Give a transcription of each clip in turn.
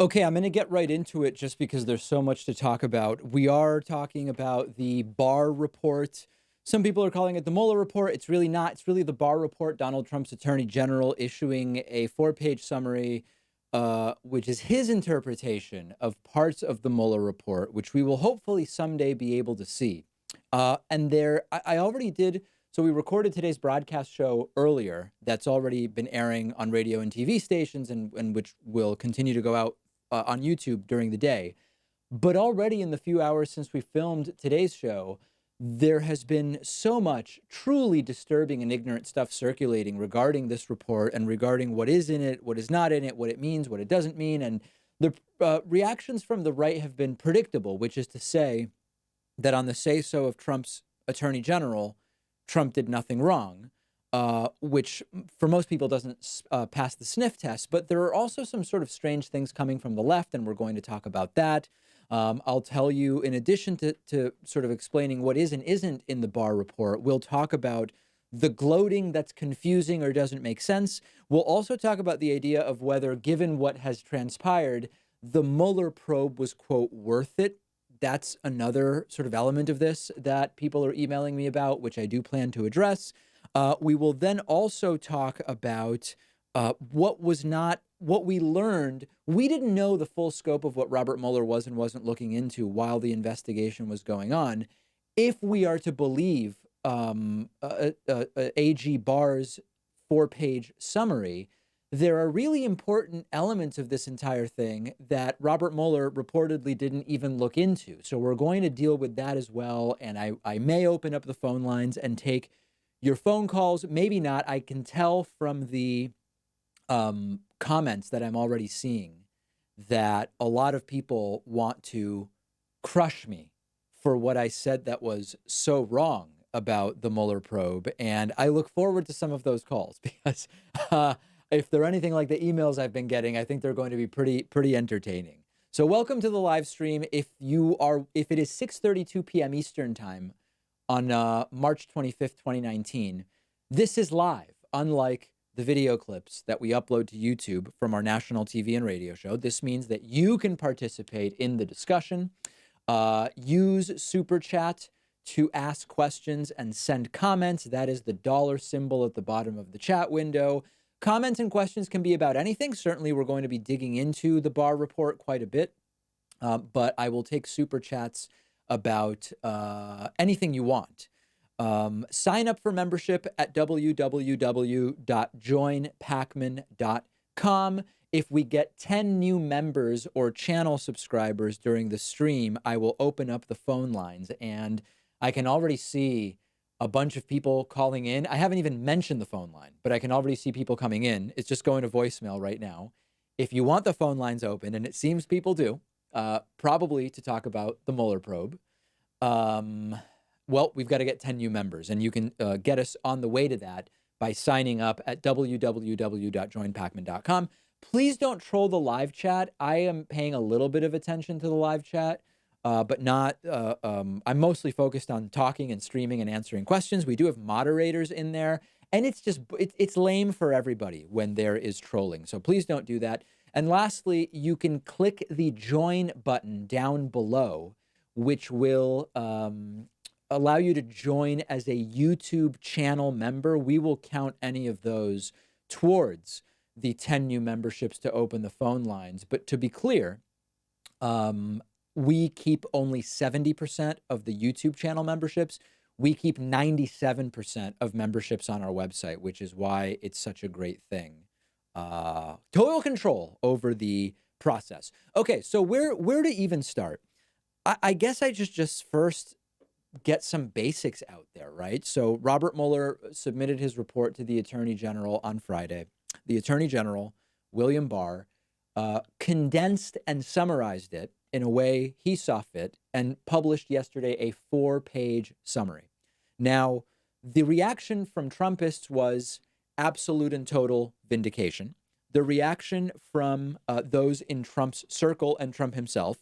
Okay, I'm going to get right into it just because there's so much to talk about. We are talking about the Barr report. Some people are calling it the Mueller report. It's really not. It's really the Barr report, Donald Trump's attorney general issuing a 4-page summary, which is his interpretation of parts of the Mueller report, which we will hopefully someday be able to see. I already did. So we recorded today's broadcast show earlier. That's already been airing on radio and TV stations, and which will continue to go out on YouTube during the day. But already in the few hours since we filmed today's show, there has been so much truly disturbing and ignorant stuff circulating regarding this report and regarding what is in it, what is not in it, what it means, what it doesn't mean. And the reactions from the right have been predictable, which is to say that on the say-so of Trump's attorney general, Trump did nothing wrong, which for most people doesn't pass the sniff test. But there are also some sort of strange things coming from the left, and we're going to talk about that. I'll tell you, in addition to sort of explaining what is and isn't in the Barr report, we'll talk about the gloating that's confusing or doesn't make sense. We'll also talk about the idea of whether, given what has transpired, the Mueller probe was, quote, worth it. That's another sort of element of this that people are emailing me about, which I do plan to address. We will then also talk about what we learned. We didn't know the full scope of what Robert Mueller was and wasn't looking into while the investigation was going on. If we are to believe AG Barr's 4-page summary, there are really important elements of this entire thing that Robert Mueller reportedly didn't even look into. So we're going to deal with that as well. And I may open up the phone lines and take your phone calls. Maybe not. I can tell from the comments that I'm already seeing that a lot of people want to crush me for what I said that was so wrong about the Mueller probe. And I look forward to some of those calls because if they're anything like the emails I've been getting, I think they're going to be pretty entertaining. So welcome to the live stream. If it is 6:32 p.m. Eastern time on March 25th, 2019, this is live, unlike the video clips that we upload to YouTube from our national TV and radio show. This means that you can participate in the discussion, use Super Chat to ask questions and send comments. That is the dollar symbol at the bottom of the chat window. Comments and questions can be about anything. Certainly, we're going to be digging into the Barr report quite a bit, but I will take Super Chats about anything you want. Sign up for membership at www.joinpacman.com. If we get 10 new members or channel subscribers during the stream, I will open up the phone lines, and I can already see a bunch of people calling in. I haven't even mentioned the phone line, but I can already see people coming in. It's just going to voicemail right now. If you want the phone lines open, and it seems people do, probably to talk about the Mueller probe, well, we've got to get 10 new members, and you can get us on the way to that by signing up at www.joinpacman.com. Please don't troll the live chat. I am paying a little bit of attention to the live chat, but not, I'm mostly focused on talking and streaming and answering questions. We do have moderators in there, and it's lame for everybody when there is trolling. So please don't do that. And lastly, you can click the join button down below, which will allow you to join as a YouTube channel member. We will count any of those towards the 10 new memberships to open the phone lines. But to be clear, we keep only 70% of the YouTube channel memberships. We keep 97% of memberships on our website, which is why it's such a great thing. Total control over the process. Okay, so where to even start? I guess I just first get some basics out there, right? So Robert Mueller submitted his report to the Attorney General on Friday. The Attorney General, William Barr, condensed and summarized it in a way he saw fit and published yesterday a 4-page summary. Now, the reaction from Trumpists was absolute and total vindication. The reaction from those in Trump's circle and Trump himself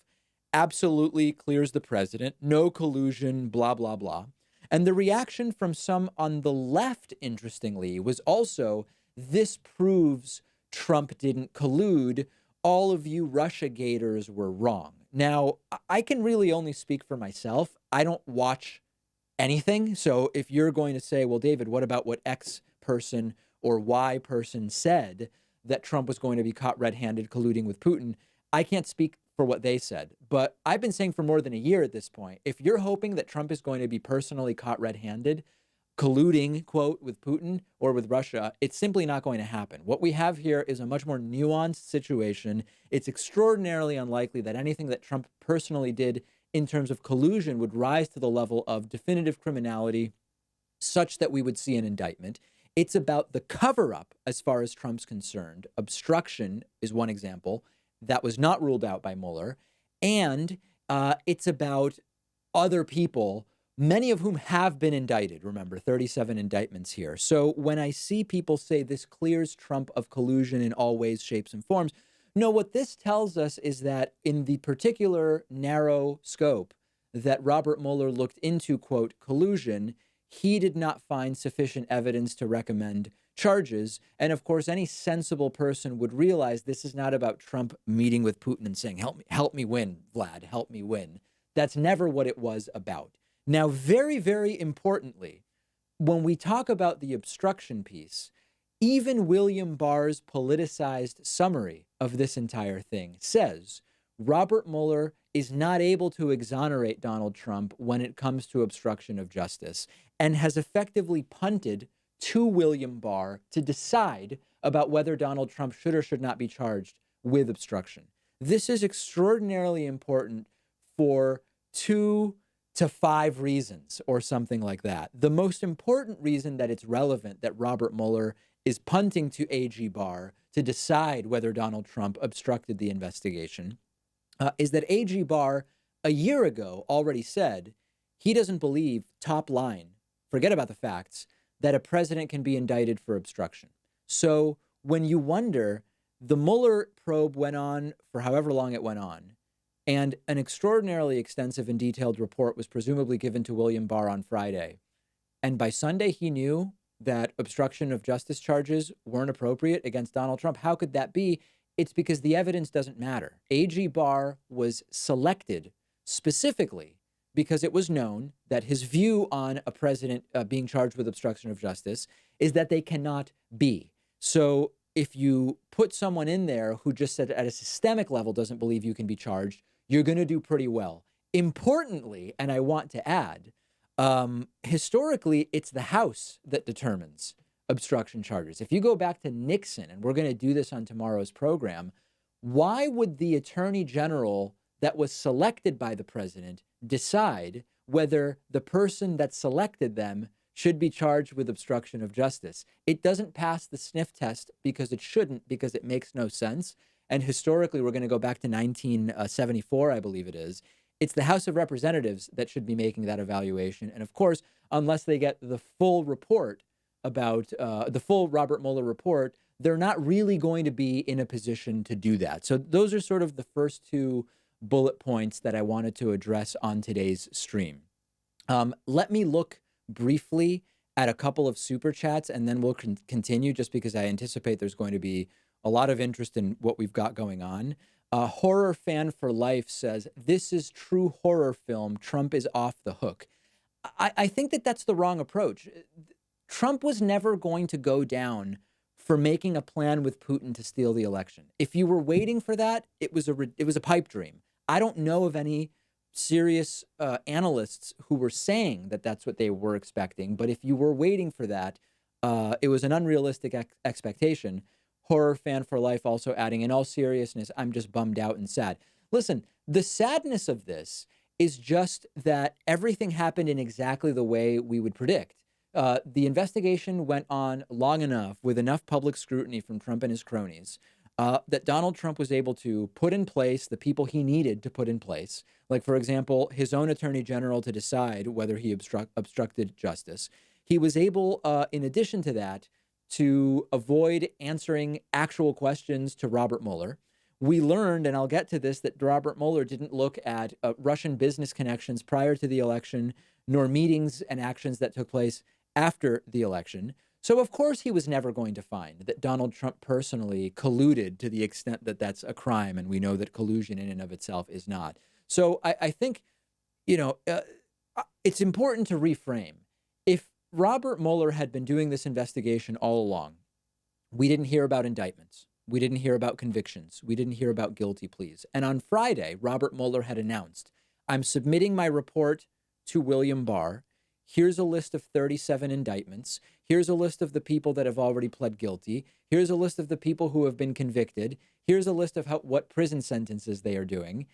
absolutely clears the president, no collusion, blah, blah, blah. And the reaction from some on the left, interestingly, was also, this proves Trump didn't collude, all of you Russia gators were wrong. Now, I can really only speak for myself. I don't watch anything. So if you're going to say, well, David, what about what X person or Y person said that Trump was going to be caught red-handed colluding with Putin? I can't speak for what they said, but I've been saying for more than a year at this point, if you're hoping that Trump is going to be personally caught red-handed, colluding, quote, with Putin or with Russia, it's simply not going to happen. What we have here is a much more nuanced situation. It's extraordinarily unlikely that anything that Trump personally did in terms of collusion would rise to the level of definitive criminality such that we would see an indictment. It's about the cover up as far as Trump's concerned. Obstruction is one example that was not ruled out by Mueller. And it's about other people, many of whom have been indicted. Remember, 37 indictments here. So when I see people say this clears Trump of collusion in all ways, shapes, and forms, no, what this tells us is that in the particular narrow scope that Robert Mueller looked into, quote, collusion, he did not find sufficient evidence to recommend charges. And of course, any sensible person would realize this is not about Trump meeting with Putin and saying, help me win, Vlad, help me win. That's never what it was about. Now, very, very importantly, when we talk about the obstruction piece, even William Barr's politicized summary of this entire thing says Robert Mueller is not able to exonerate Donald Trump when it comes to obstruction of justice and has effectively punted to William Barr to decide about whether Donald Trump should or should not be charged with obstruction. This is extraordinarily important for 2 to 5 reasons or something like that. The most important reason that it's relevant that Robert Mueller is punting to AG Barr to decide whether Donald Trump obstructed the investigation is that AG Barr a year ago already said he doesn't believe, top line, forget about the facts, that a president can be indicted for obstruction. So when you wonder, the Mueller probe went on for however long it went on, and an extraordinarily extensive and detailed report was presumably given to William Barr on Friday. And by Sunday, he knew that obstruction of justice charges weren't appropriate against Donald Trump. How could that be? It's because the evidence doesn't matter. AG Barr was selected specifically because it was known that his view on a president being charged with obstruction of justice is that they cannot be. So if you put someone in there who just said at a systemic level doesn't believe you can be charged, you're going to do pretty well. Importantly, and I want to add, historically, it's the House that determines obstruction charges. If you go back to Nixon, and we're going to do this on tomorrow's program, why would the attorney general that was selected by the president decide whether the person that selected them should be charged with obstruction of justice? It doesn't pass the sniff test because it shouldn't, because it makes no sense. And historically, we're going to go back to 1974, I believe it is. It's the House of Representatives that should be making that evaluation. And of course, unless they get the full report about the full Robert Mueller report, they're not really going to be in a position to do that. So those are sort of the first 2 bullet points that I wanted to address on today's stream. Let me look briefly at a couple of super chats, and then we'll continue just because I anticipate there's going to be a lot of interest in what we've got going on. Horror Fan for Life says, this is true horror film. Trump is off the hook. I think that that's the wrong approach. Trump was never going to go down for making a plan with Putin to steal the election. If you were waiting for that, it was a pipe dream. I don't know of any serious analysts who were saying that that's what they were expecting. But if you were waiting for that, it was an unrealistic expectation. Horror Fan for Life also adding, in all seriousness, I'm just bummed out and sad. Listen, the sadness of this is just that everything happened in exactly the way we would predict. The investigation went on long enough with enough public scrutiny from Trump and his cronies that Donald Trump was able to put in place the people he needed to put in place. Like, for example, his own attorney general to decide whether he obstructed justice. He was able, in addition to that, to avoid answering actual questions to Robert Mueller. We learned, and I'll get to this, that Robert Mueller didn't look at Russian business connections prior to the election, nor meetings and actions that took place after the election. So, of course, he was never going to find that Donald Trump personally colluded to the extent that that's a crime. And we know that collusion in and of itself is not. So I think, you know, it's important to reframe. If Robert Mueller had been doing this investigation all along, we didn't hear about indictments. We didn't hear about convictions. We didn't hear about guilty pleas. And on Friday, Robert Mueller had announced, I'm submitting my report to William Barr. Here's a list of 37 indictments. Here's a list of the people that have already pled guilty. Here's a list of the people who have been convicted. Here's a list of what prison sentences they are doing.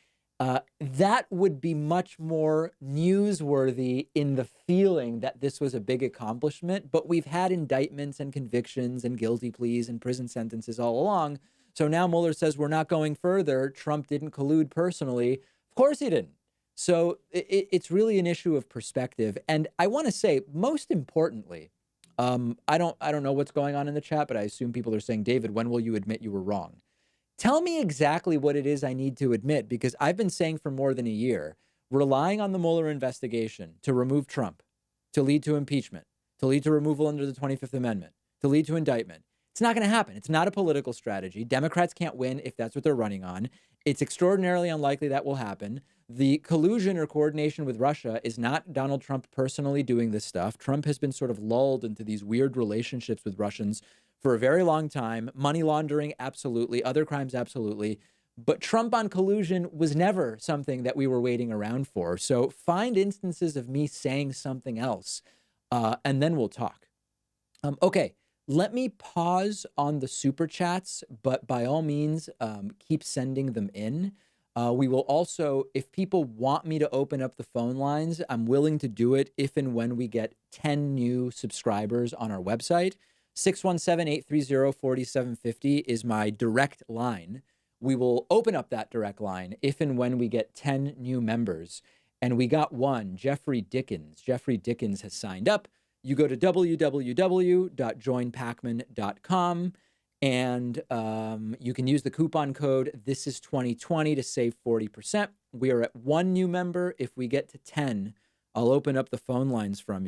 That would be much more newsworthy in the feeling that this was a big accomplishment. But we've had indictments and convictions and guilty pleas and prison sentences all along. So now Mueller says we're not going further. Trump didn't collude personally. Of course he didn't. So it's really an issue of perspective. And I want to say, most importantly, I don't know what's going on in the chat, but I assume people are saying, David, when will you admit you were wrong? Tell me exactly what it is I need to admit, because I've been saying for more than a year, relying on the Mueller investigation to remove Trump, to lead to impeachment, to lead to removal under the 25th Amendment, to lead to indictment. It's not going to happen. It's not a political strategy. Democrats can't win if that's what they're running on. It's extraordinarily unlikely that will happen. The collusion or coordination with Russia is not Donald Trump personally doing this stuff. Trump has been sort of lulled into these weird relationships with Russians for a very long time. Money laundering, absolutely. Other crimes, absolutely. But Trump on collusion was never something that we were waiting around for. So find instances of me saying something else, and then we'll talk. Okay, let me pause on the super chats, but by all means, keep sending them in. We will also, if people want me to open up the phone lines, I'm willing to do it if and when we get 10 new subscribers on our website. 617-830-4750 is my direct line. We will open up that direct line if and when we get 10 new members. And we got one, Jeffrey Dickens. Jeffrey Dickens has signed up. You go to www.joinpacman.com and you can use the coupon code This Is 2020 to save 40%. We are at one new member. If we get to 10, I'll open up the phone lines for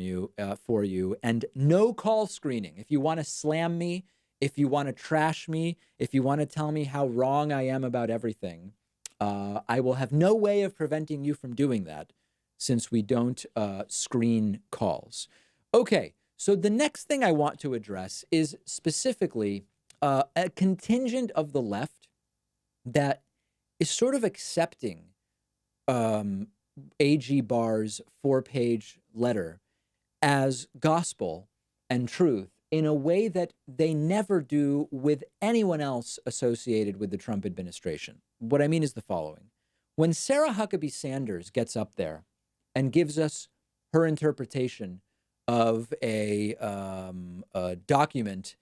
you, and no call screening. If you want to slam me, if you want to trash me, if you want to tell me how wrong I am about everything, I will have no way of preventing you from doing that, since we don't screen calls. Okay, so the next thing I want to address is specifically a contingent of the left that is sort of accepting A.G. Barr's 4-page letter as gospel and truth in a way that they never do with anyone else associated with the Trump administration. What I mean is the following. When Sarah Huckabee Sanders gets up there and gives us her interpretation of a document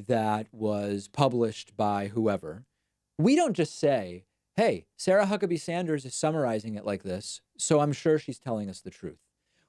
that was published by whoever, we don't just say, hey, Sarah Huckabee Sanders is summarizing it like this, so I'm sure she's telling us the truth.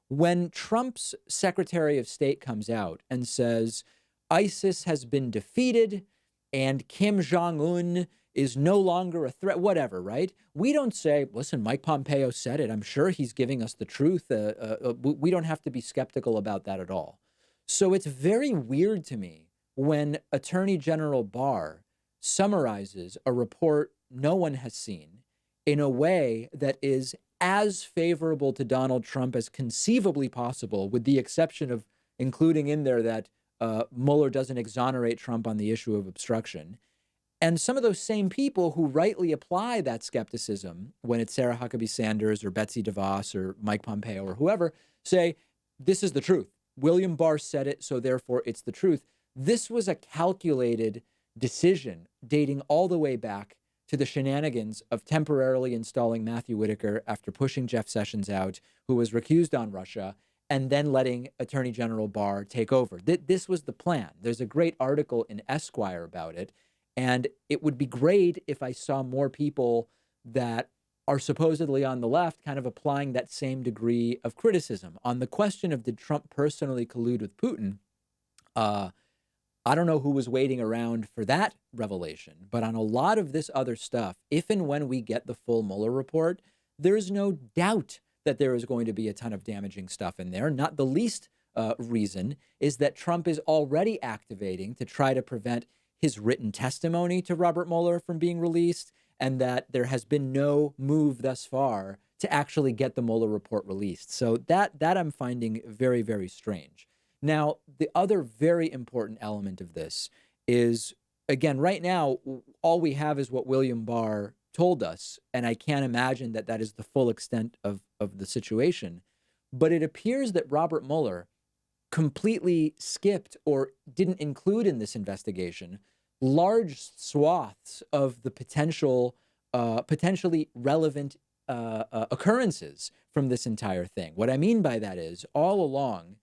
When Trump's Secretary of State comes out and says ISIS has been defeated and Kim Jong-un is no longer a threat, whatever, right? We don't say, listen, Mike Pompeo said it. I'm sure he's giving us the truth. We don't have to be skeptical about that at all. So it's very weird to me when Attorney General Barr summarizes a report no one has seen in a way that is as favorable to Donald Trump as conceivably possible, with the exception of including in there that Mueller doesn't exonerate Trump on the issue of obstruction. And some of those same people who rightly apply that skepticism when it's Sarah Huckabee Sanders or Betsy DeVos or Mike Pompeo or whoever say, this is the truth. William Barr said it, so therefore it's the truth. This was a calculated decision dating all the way back to the shenanigans of temporarily installing Matthew Whitaker after pushing Jeff Sessions out, who was recused on Russia, and then letting Attorney General Barr take over. This was the plan. There's a great article in Esquire about it. And it would be great if I saw more people that are supposedly on the left kind of applying that same degree of criticism. On the question of did Trump personally collude with Putin, I don't know who was waiting around for that revelation, but on a lot of this other stuff, if and when we get the full Mueller report, there's no doubt that there is going to be a ton of damaging stuff in there, not the least reason is that Trump is already activating to try to prevent his written testimony to Robert Mueller from being released, and that there has been no move thus far to actually get the Mueller report released. So that I'm finding very, very strange. Now, the other very important element of this is, again, right now, all we have is what William Barr told us, and I can't imagine that that is the full extent of the situation. But it appears that Robert Mueller completely skipped or didn't include in this investigation large swaths of the potentially relevant occurrences from this entire thing. What I mean by that is, all along,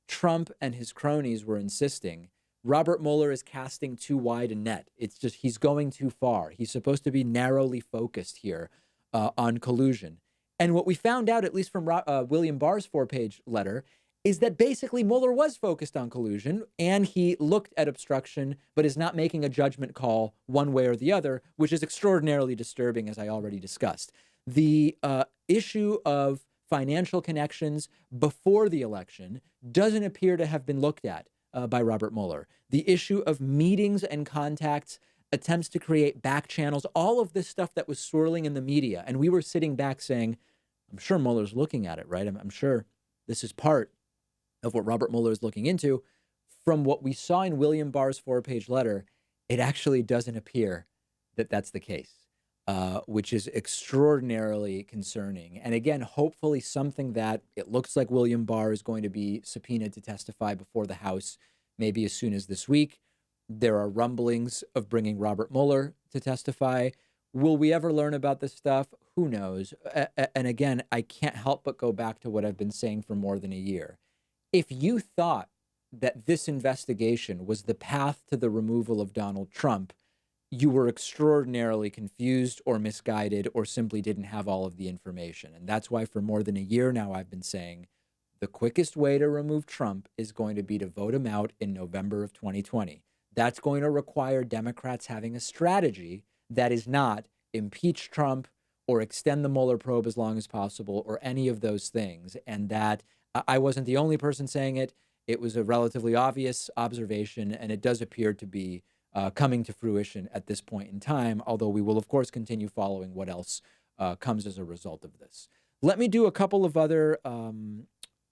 Trump and his cronies were insisting Robert Mueller is casting too wide a net. It's just he's going too far. He's supposed to be narrowly focused here on collusion. And what we found out, at least from William Barr's 4-page letter, is that basically Mueller was focused on collusion and he looked at obstruction, but is not making a judgment call one way or the other, which is extraordinarily disturbing, as I already discussed. The issue of financial connections before the election doesn't appear to have been looked at by Robert Mueller. The issue of meetings and contacts, attempts to create back channels, all of this stuff that was swirling in the media. And we were sitting back saying, I'm sure Mueller's looking at it, right? I'm sure this is part of what Robert Mueller is looking into. From what we saw in William Barr's 4-page letter, it actually doesn't appear that that's the case, which is extraordinarily concerning. And again, hopefully something that it looks like William Barr is going to be subpoenaed to testify before the House, maybe as soon as this week. There are rumblings of bringing Robert Mueller to testify. Will we ever learn about this stuff? Who knows? And again, I can't help but go back to what I've been saying for more than a year. If you thought that this investigation was the path to the removal of Donald Trump, you were extraordinarily confused or misguided or simply didn't have all of the information. And that's why for more than a year now, I've been saying the quickest way to remove Trump is going to be to vote him out in November of 2020. That's going to require Democrats having a strategy that is not impeach Trump or extend the Mueller probe as long as possible or any of those things. And that I wasn't the only person saying it. It was a relatively obvious observation, and it does appear to be coming to fruition at this point in time, although we will, of course, continue following what else comes as a result of this. Let me do a couple of other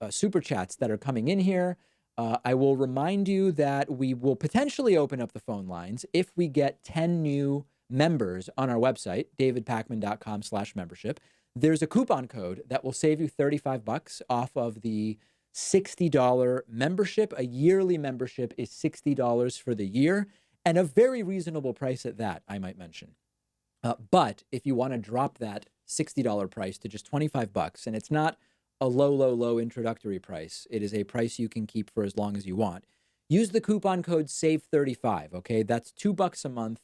super chats that are coming in here. I will remind you that we will potentially open up the phone lines if we get 10 new members on our website, davidpakman.com/membership. There's a coupon code that will save you $35 off of the $60 membership. A yearly membership is $60 for the year, and a very reasonable price at that, I might mention. But if you want to drop that $60 price to just $25, and it's not a low introductory price, it is a price you can keep for as long as you want, use the coupon code SAVE35, okay? That's $2 a month.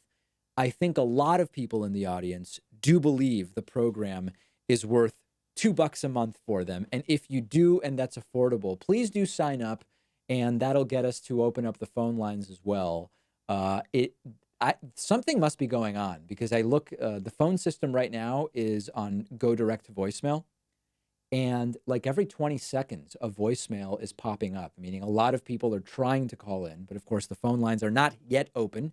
I think a lot of people in the audience do believe the program is worth $2 a month for them. And if you do, and that's affordable, please do sign up, and that'll get us to open up the phone lines as well. Something must be going on, because I look, the phone system right now is on go direct to voicemail. And like every 20 seconds, a voicemail is popping up, meaning a lot of people are trying to call in. But of course, the phone lines are not yet open.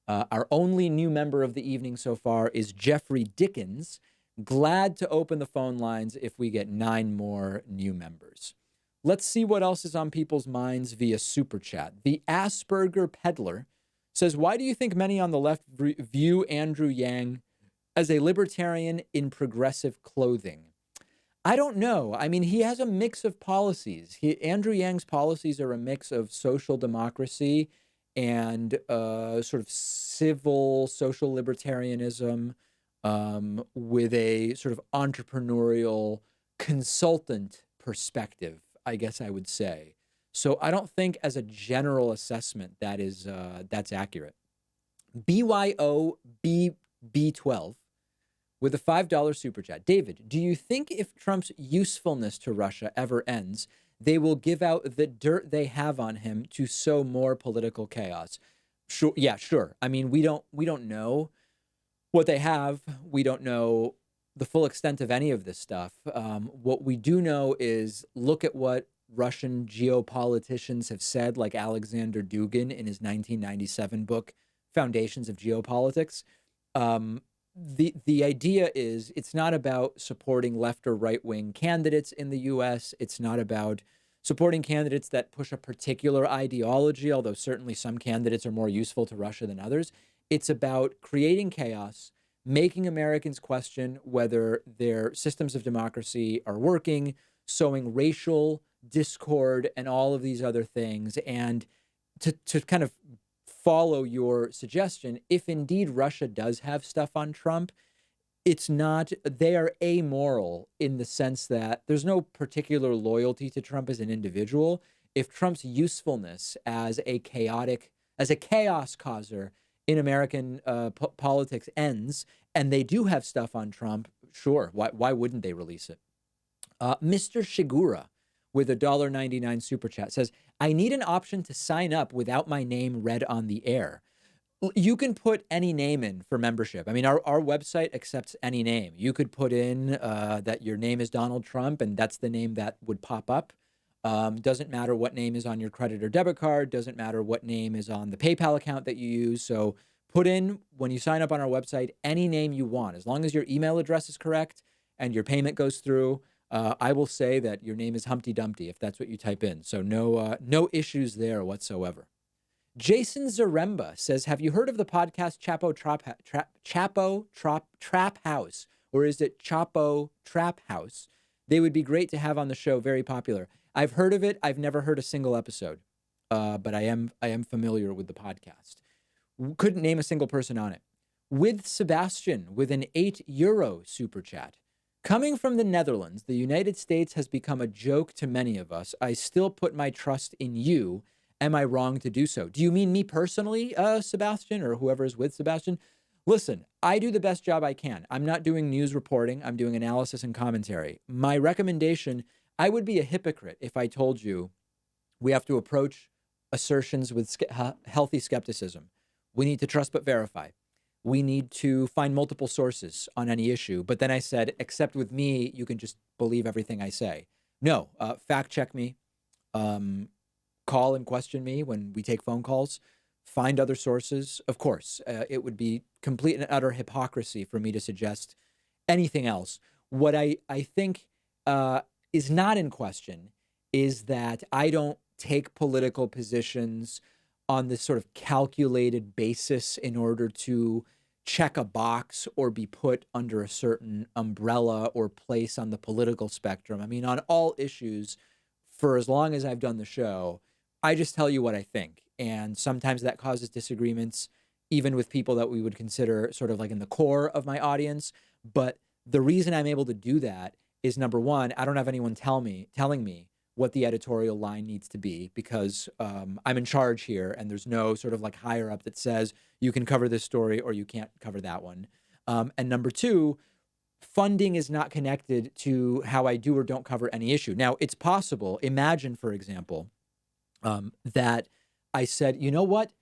Our only new member of the evening so far is Jeffrey Dickens. Glad to open the phone lines if we get 9 more new members. Let's see what else is on people's minds via Super Chat. The Asperger Peddler says, why do you think many on the left view Andrew Yang as a libertarian in progressive clothing? I don't know. I mean, he has a mix of policies. Andrew Yang's policies are a mix of social democracy and sort of civil social libertarianism, with a sort of entrepreneurial consultant perspective, I guess I would say. So I don't think as a general assessment that is that's accurate. BYOBB12 with a $5 super chat. David, do you think if Trump's usefulness to Russia ever ends, they will give out the dirt they have on him to sow more political chaos? Sure. Yeah, sure. I mean, we don't know what they have. We don't know the full extent of any of this stuff. What we do know is look at what Russian geopoliticians have said, like Alexander Dugin in his 1997 book, Foundations of Geopolitics. Um, the idea is it's not about supporting left or right wing candidates in the US. It's not about supporting candidates that push a particular ideology, although certainly some candidates are more useful to Russia than others. It's about creating chaos, making Americans question whether their systems of democracy are working, sowing racial discord and all of these other things. And to kind of follow your suggestion, if indeed Russia does have stuff on Trump, it's not, they are amoral in the sense that there's no particular loyalty to Trump as an individual. If Trump's usefulness as a chaos causer in American politics ends, and they do have stuff on Trump, sure, why wouldn't they release it? Mr. Shigura with a $1.99 super chat says, I need an option to sign up without my name read on the air. You can put any name in for membership. I mean, our website accepts any name. You could put in that your name is Donald Trump, and that's the name that would pop up. Doesn't matter what name is on your credit or debit card. Doesn't matter what name is on the PayPal account that you use. So put in, when you sign up on our website, any name you want. As long as your email address is correct and your payment goes through, I will say that your name is Humpty Dumpty if that's what you type in. So no issues there whatsoever. Jason Zaremba says, have you heard of the podcast Chapo Trap House? Or is it Chapo Trap House? They would be great to have on the show. Very popular. I've heard of it. I've never heard a single episode, but I am familiar with the podcast. Couldn't name a single person on it. With Sebastian with an €8 super chat. Coming from the Netherlands, the United States has become a joke to many of us. I still put my trust in you. Am I wrong to do so? Do you mean me personally, Sebastian, or whoever is with Sebastian? Listen, I do the best job I can. I'm not doing news reporting. I'm doing analysis and commentary. My recommendation, I would be a hypocrite if I told you we have to approach assertions with healthy skepticism. We need to trust but verify. We need to find multiple sources on any issue. But then I said, except with me, you can just believe everything I say. No, fact check me. Call and question me when we take phone calls, find other sources. Of course, it would be complete and utter hypocrisy for me to suggest anything else. What I think is not in question is that I don't take political positions on this sort of calculated basis in order to check a box or be put under a certain umbrella or place on the political spectrum. I mean, on all issues, for as long as I've done the show, I just tell you what I think. And sometimes that causes disagreements, even with people that we would consider sort of like in the core of my audience. But the reason I'm able to do that is, number one, I don't have anyone telling me what the editorial line needs to be, because I'm in charge here and there's no sort of like higher up that says you can cover this story or you can't cover that one. And number two, funding is not connected to how I do or don't cover any issue. Now, it's possible, imagine, for example, that I said, you know what?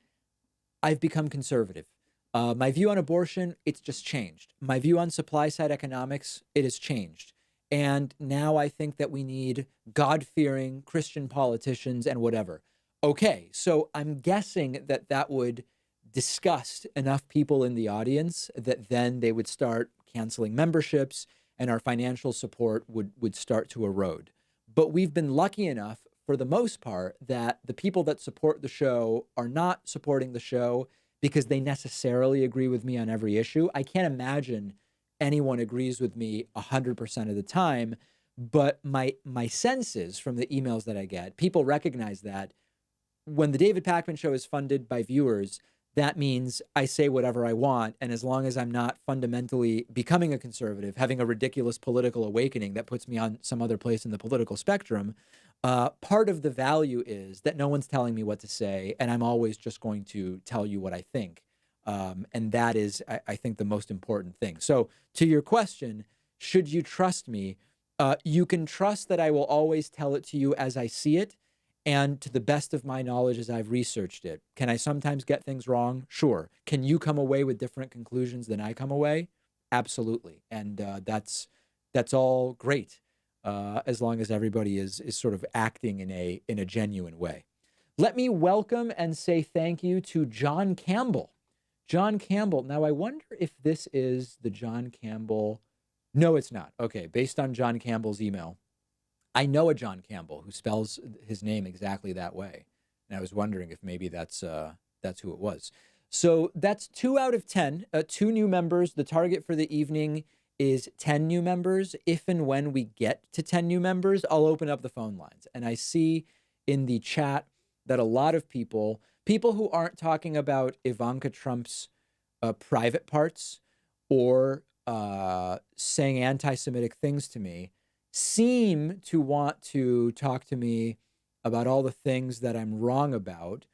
I've become conservative. My view on abortion, it's just changed. My view on supply side economics, it has changed. And now I think that we need God-fearing Christian politicians and whatever. Okay, so I'm guessing that that would disgust enough people in the audience that then they would start canceling memberships and our financial support would start to erode. But we've been lucky enough, for the most part, that the people that support the show are not supporting the show because they necessarily agree with me on every issue. I can't imagine anyone agrees with me 100% of the time, but my sense is from the emails that I get, people recognize that when the David Pakman Show is funded by viewers, that means I say whatever I want. And as long as I'm not fundamentally becoming a conservative, having a ridiculous political awakening that puts me on some other place in the political spectrum, part of the value is that no one's telling me what to say, and I'm always just going to tell you what I think. And that is, I think, the most important thing. So to your question, should you trust me? You can trust that I will always tell it to you as I see it and to the best of my knowledge as I've researched it. Can I sometimes get things wrong? Sure. Can you come away with different conclusions than I come away? Absolutely. And that's all great. as long as everybody is sort of acting in a genuine way. Let me welcome and say thank you to John Campbell. John Campbell. Now, I wonder if this is the John Campbell. No, it's not. Okay, based on John Campbell's email, I know a John Campbell who spells his name exactly that way, and I was wondering if maybe that's who it was. So that's 2 out of 10, 2 new members. The target for the evening is 10 new members. If and when we get to 10 new members, I'll open up the phone lines. And I see in the chat that a lot of people who aren't talking about Ivanka Trump's private parts or saying anti-Semitic things to me, seem to want to talk to me about all the things that I'm wrong about,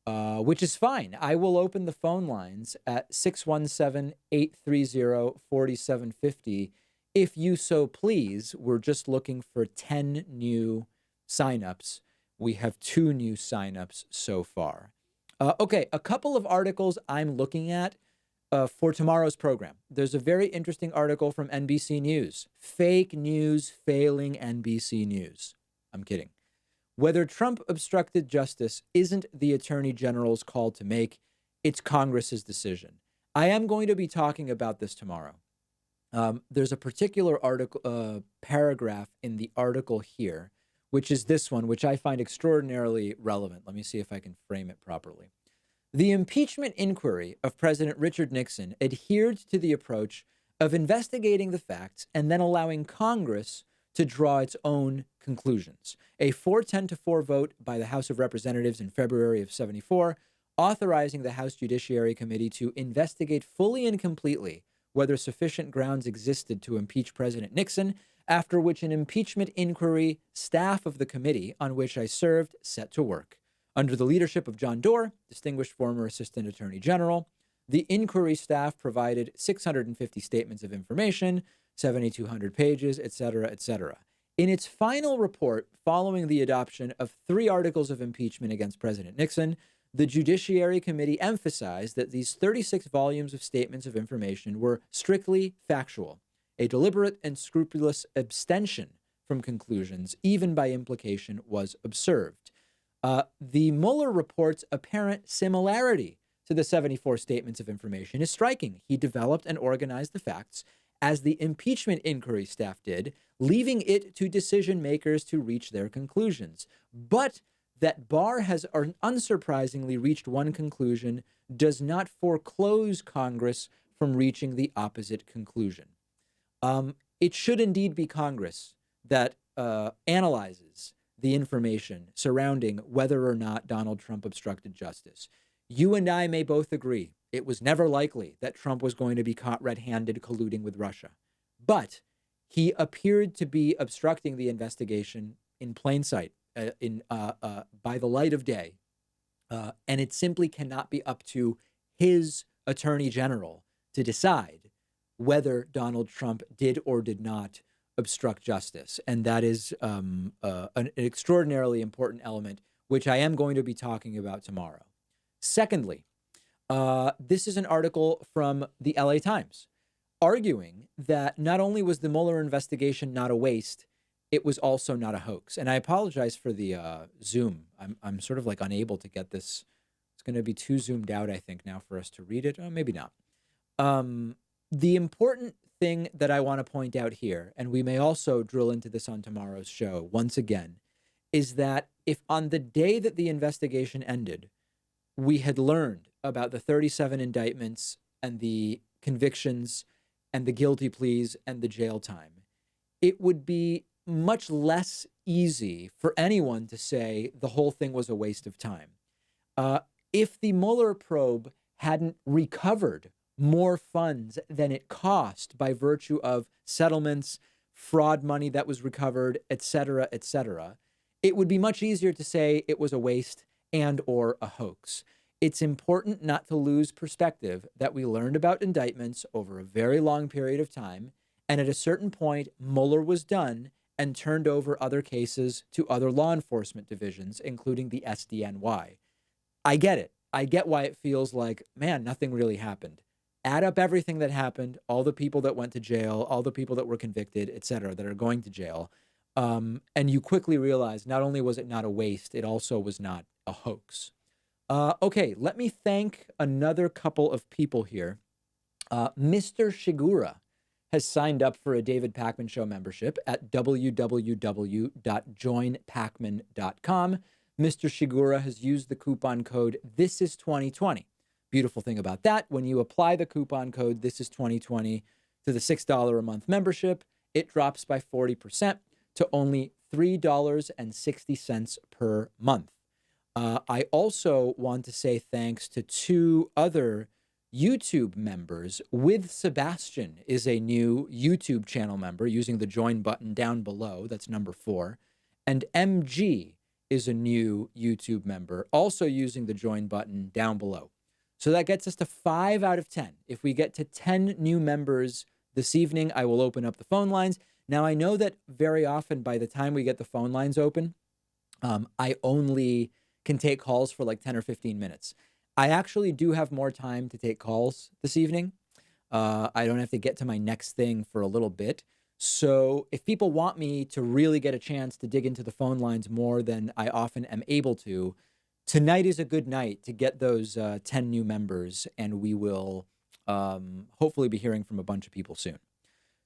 which is fine. I will open the phone lines at 617-830-4750 if you so please. We're just looking for 10 new signups. We have 2 new signups so far. Okay, a couple of articles I'm looking at for tomorrow's program. There's a very interesting article from NBC News. Fake news failing NBC News. I'm kidding. Whether Trump obstructed justice isn't the Attorney General's call to make. It's Congress's decision. I am going to be talking about this tomorrow. There's a particular article, paragraph in the article here, which is this one, which I find extraordinarily relevant. Let me see if I can frame it properly. The impeachment inquiry of President Richard Nixon adhered to the approach of investigating the facts and then allowing Congress to draw its own conclusions. A 410-4 vote by the House of Representatives in February of '74, authorizing the House Judiciary Committee to investigate fully and completely whether sufficient grounds existed to impeach President Nixon, after which an impeachment inquiry staff of the committee on which I served set to work. Under the leadership of John Doerr, distinguished former Assistant Attorney General, the inquiry staff provided 650 statements of information, 7,200 pages, et cetera, et cetera. In its final report, following the adoption of 3 articles of impeachment against President Nixon, the Judiciary Committee emphasized that these 36 volumes of statements of information were strictly factual, a deliberate and scrupulous abstention from conclusions, even by implication, was observed. The Mueller report's apparent similarity to the 74 statements of information is striking. He developed and organized the facts as the impeachment inquiry staff did, leaving it to decision makers to reach their conclusions. But that Barr has unsurprisingly reached one conclusion does not foreclose Congress from reaching the opposite conclusion. It should indeed be Congress that analyzes the information surrounding whether or not Donald Trump obstructed justice. You and I may both agree it was never likely that Trump was going to be caught red-handed colluding with Russia. But he appeared to be obstructing the investigation in plain sight, by the light of day. And it simply cannot be up to his attorney general to decide whether Donald Trump did or did not obstruct justice. And that is an extraordinarily important element, which I am going to be talking about tomorrow. Secondly, this is an article from the LA Times arguing that not only was the Mueller investigation not a waste, it was also not a hoax. And I apologize for the Zoom. I'm sort of like unable to get this. It's going to be too zoomed out, I think, now for us to read it. Oh, maybe not. The important thing that I want to point out here, and we may also drill into this on tomorrow's show once again, is that if on the day that the investigation ended, we had learned about the 37 indictments and the convictions and the guilty pleas and the jail time, it would be much less easy for anyone to say the whole thing was a waste of time. If the Mueller probe hadn't recovered more funds than it cost by virtue of settlements, fraud money that was recovered, et cetera, it would be much easier to say it was a waste and or a hoax. It's important not to lose perspective that we learned about indictments over a very long period of time, and at a certain point, Mueller was done and turned over other cases to other law enforcement divisions, including the SDNY. I get it. I get why it feels like, man, nothing really happened. Add up everything that happened, all the people that went to jail, all the people that were convicted, et cetera, that are going to jail. And you quickly realize not only was it not a waste, it also was not a hoax. Okay, let me thank another couple of people here. Mr. Shigura has signed up for a David Pakman Show membership at www.joinpakman.com. Mr. Shigura has used the coupon code This Is 2020. Beautiful thing about that, when you apply the coupon code This Is 2020 to the $6 a month membership, it drops by 40% to only $3.60 per month. I also want to say thanks to two other YouTube members. With Sebastian is a new YouTube channel member using the join button down below. That's number 4. And MG is a new YouTube member also using the join button down below. So that gets us to 5 out of 10. If we get to 10 new members this evening, I will open up the phone lines. Now, I know that very often by the time we get the phone lines open, I only can take calls for like 10 or 15 minutes. I actually do have more time to take calls this evening. I don't have to get to my next thing for a little bit. So if people want me to really get a chance to dig into the phone lines more than I often am able to, tonight is a good night to get those 10 new members, and we will hopefully be hearing from a bunch of people soon.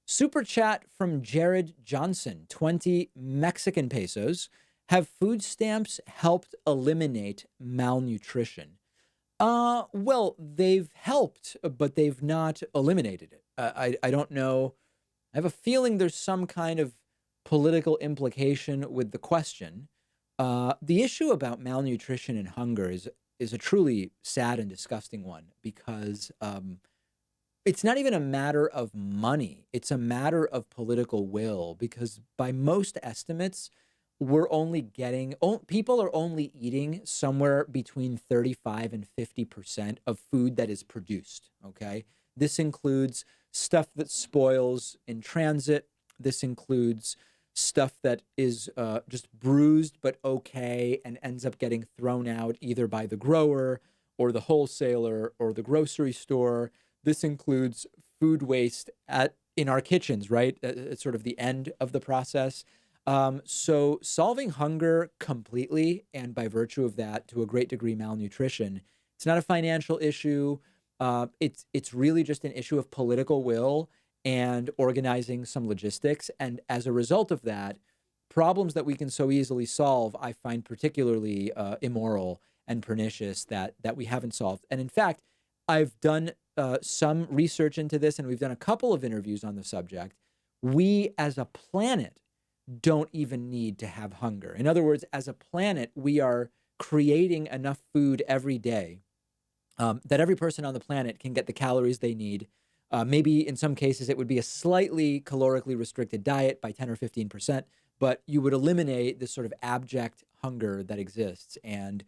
Super chat from Jared Johnson, 20 Mexican pesos. Have food stamps helped eliminate malnutrition? Well, they've helped, but they've not eliminated it. I don't know. I have a feeling there's some kind of political implication with the question. The issue about malnutrition and hunger is a truly sad and disgusting one because it's not even a matter of money. It's a matter of political will because by most estimates, people are only eating somewhere between 35 and 50% of food that is produced. Okay. This includes stuff that spoils in transit. This includes stuff that is just bruised but okay and ends up getting thrown out either by the grower or the wholesaler or the grocery store. This includes food waste in our kitchens, right? At sort of the end of the process. So solving hunger completely, and by virtue of that, to a great degree, malnutrition, it's not a financial issue. It's really just an issue of political will and organizing some logistics. And as a result of that, problems that we can so easily solve, I find particularly immoral and pernicious that we haven't solved. And in fact, I've done some research into this, and we've done a couple of interviews on the subject. We, as a planet, don't even need to have hunger. In other words, as a planet, we are creating enough food every day that every person on the planet can get the calories they need. Maybe in some cases, it would be a slightly calorically restricted diet by 10 or 15%, but you would eliminate this sort of abject hunger that exists. And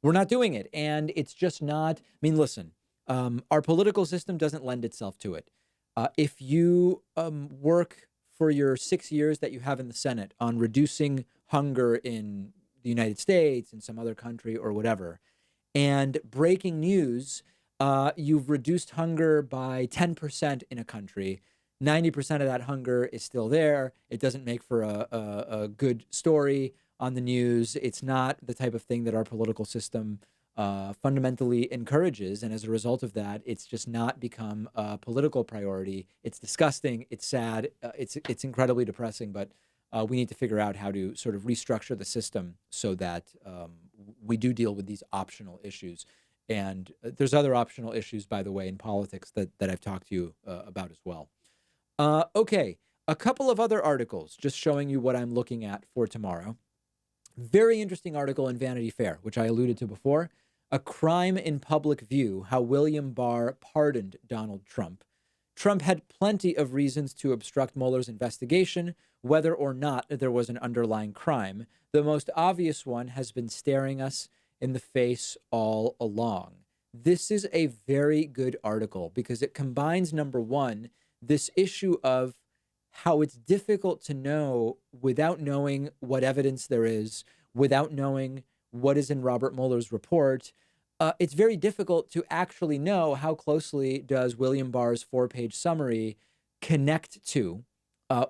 we're not doing it. And it's just not, I mean, listen, our political system doesn't lend itself to it. If you work for your 6 years that you have in the Senate on reducing hunger in the United States, in some other country or whatever, and breaking news, you've reduced hunger by 10% in a country. 90% of that hunger is still there. It doesn't make for a good story on the news. It's not the type of thing that our political system fundamentally encourages. And as a result of that, it's just not become a political priority. It's disgusting. It's sad. It's incredibly depressing, but we need to figure out how to sort of restructure the system so that we do deal with these optional issues. And there's other optional issues, by the way, in politics that I've talked to you about as well. Okay, a couple of other articles just showing you what I'm looking at for tomorrow. Very interesting article in Vanity Fair, which I alluded to before. A crime in public view, how William Barr pardoned Donald Trump. Trump had plenty of reasons to obstruct Mueller's investigation, whether or not there was an underlying crime. The most obvious one has been staring us in the face all along. This is a very good article because it combines, number one, this issue of how it's difficult to know without knowing what evidence there is, without knowing what is in Robert Mueller's report. It's very difficult to actually know how closely does William Barr's 4-page summary connect to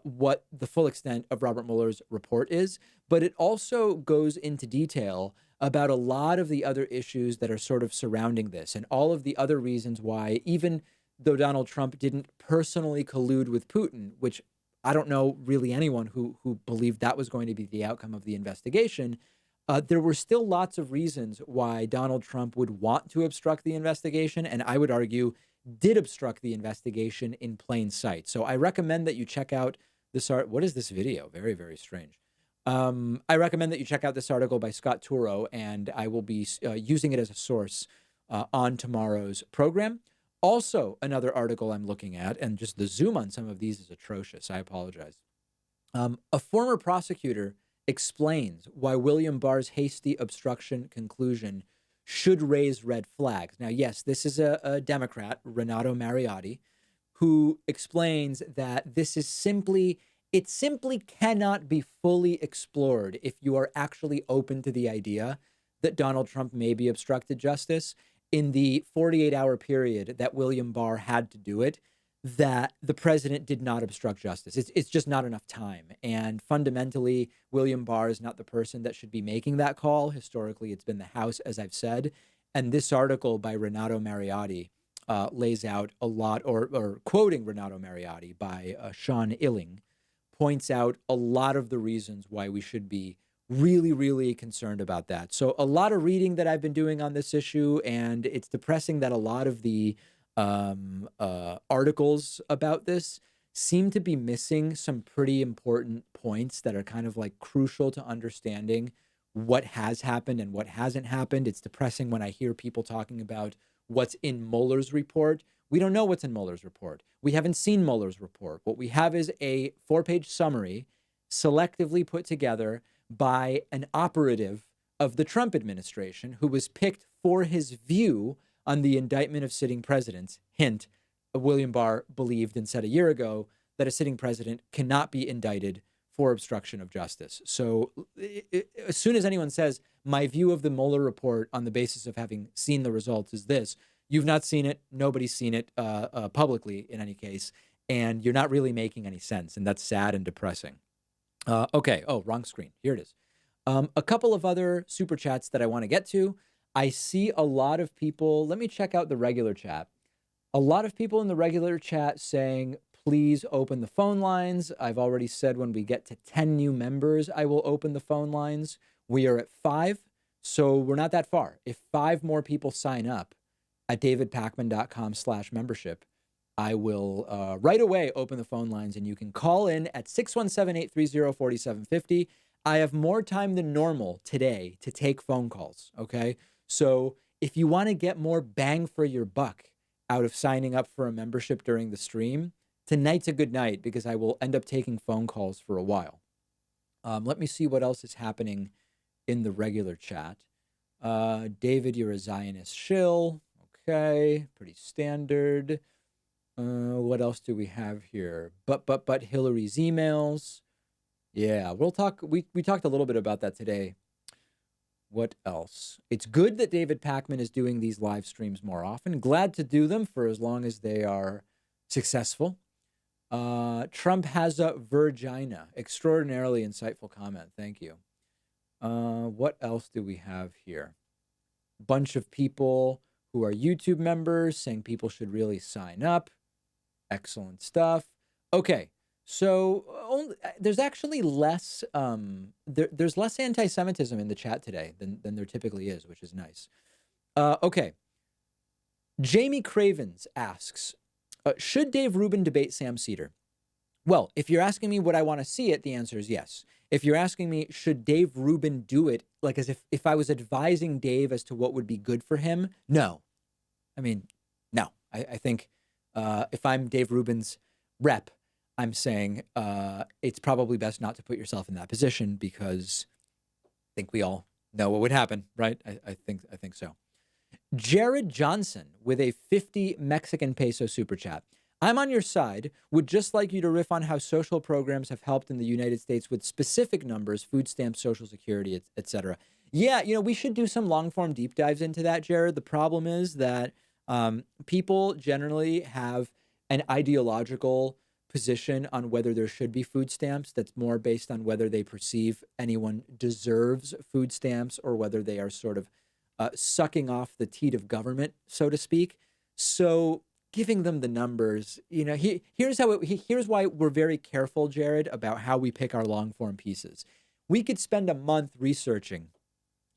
what the full extent of Robert Mueller's report is, but it also goes into detail about a lot of the other issues that are sort of surrounding this and all of the other reasons why, even though Donald Trump didn't personally collude with Putin, which I don't know really anyone who believed that was going to be the outcome of the investigation, there were still lots of reasons why Donald Trump would want to obstruct the investigation, and I would argue did obstruct the investigation in plain sight. So I recommend that you check out this art. What is this video? Very, very strange. I recommend that you check out this article by Scott Turo, and I will be using it as a source on tomorrow's program. Also, another article I'm looking at, and just the zoom on some of these is atrocious. I apologize. A former prosecutor explains why William Barr's hasty obstruction conclusion should raise red flags. Now, yes, this is a Democrat, Renato Mariotti, who explains that this is simply, it simply cannot be fully explored if you are actually open to the idea that Donald Trump maybe obstructed justice in the 48-hour period that William Barr had to do it, that the president did not obstruct justice. It's just not enough time. And fundamentally, William Barr is not the person that should be making that call. Historically, it's been the House, as I've said. And this article by Renato Mariotti lays out a lot, or quoting Renato Mariotti by Sean Illing, points out a lot of the reasons why we should be really, really concerned about that. So a lot of reading that I've been doing on this issue, and it's depressing that a lot of the articles about this seem to be missing some pretty important points that are kind of like crucial to understanding what has happened and what hasn't happened. It's depressing when I hear people talking about what's in Mueller's report. We don't know what's in Mueller's report. We haven't seen Mueller's report. What we have is a 4-page summary selectively put together by an operative of the Trump administration who was picked for his view on the indictment of sitting presidents. Hint, William Barr believed and said a year ago that a sitting president cannot be indicted for obstruction of justice. So as soon as anyone says, my view of the Mueller report on the basis of having seen the results is this, you've not seen it, nobody's seen it publicly in any case, and you're not really making any sense, and that's sad and depressing. Okay, oh, wrong screen. Here it is. A couple of other super chats that I want to get to. I see a lot of people, let me check out the regular chat. A lot of people in the regular chat saying, please open the phone lines. I've already said when we get to 10 new members, I will open the phone lines. We are at 5, so we're not that far. If 5 more people sign up at davidpakman.com/membership, I will right away open the phone lines, and you can call in at 617-830-4750. I have more time than normal today to take phone calls, okay? So if you want to get more bang for your buck out of signing up for a membership during the stream, tonight's a good night because I will end up taking phone calls for a while. Let me see what else is happening in the regular chat. David, you're a Zionist shill. Okay, pretty standard. What else do we have here? But Hillary's emails. Yeah, we'll talk. We talked a little bit about that today. What else? It's good that David Pakman is doing these live streams more often. Glad to do them for as long as they are successful. Trump has a virgina. Extraordinarily insightful comment. Thank you. What else do we have here? Bunch of people who are YouTube members saying people should really sign up. Excellent stuff. Okay. So there's actually less there's less anti-Semitism in the chat today than there typically is, which is nice. Okay. Jamie Cravens asks, should Dave Rubin debate Sam Cedar? Well, if you're asking me would I want to see it, the answer is yes. If you're asking me, should Dave Rubin do it, like as if I was advising Dave as to what would be good for him? No. I mean, no. I think if I'm Dave Rubin's rep, I'm saying it's probably best not to put yourself in that position because I think we all know what would happen, right? I think so. Jared Johnson with a 50 Mexican peso super chat. I'm on your side. Would just like you to riff on how social programs have helped in the United States with specific numbers, food stamps, Social Security, etc. Yeah, we should do some long form deep dives into that, Jared. The problem is that people generally have an ideological position on whether there should be food stamps. That's more based on whether they perceive anyone deserves food stamps or whether they are sort of sucking off the teat of government, so to speak. So giving them the numbers, here's why we're very careful, Jared, about how we pick our long form pieces. We could spend a month researching.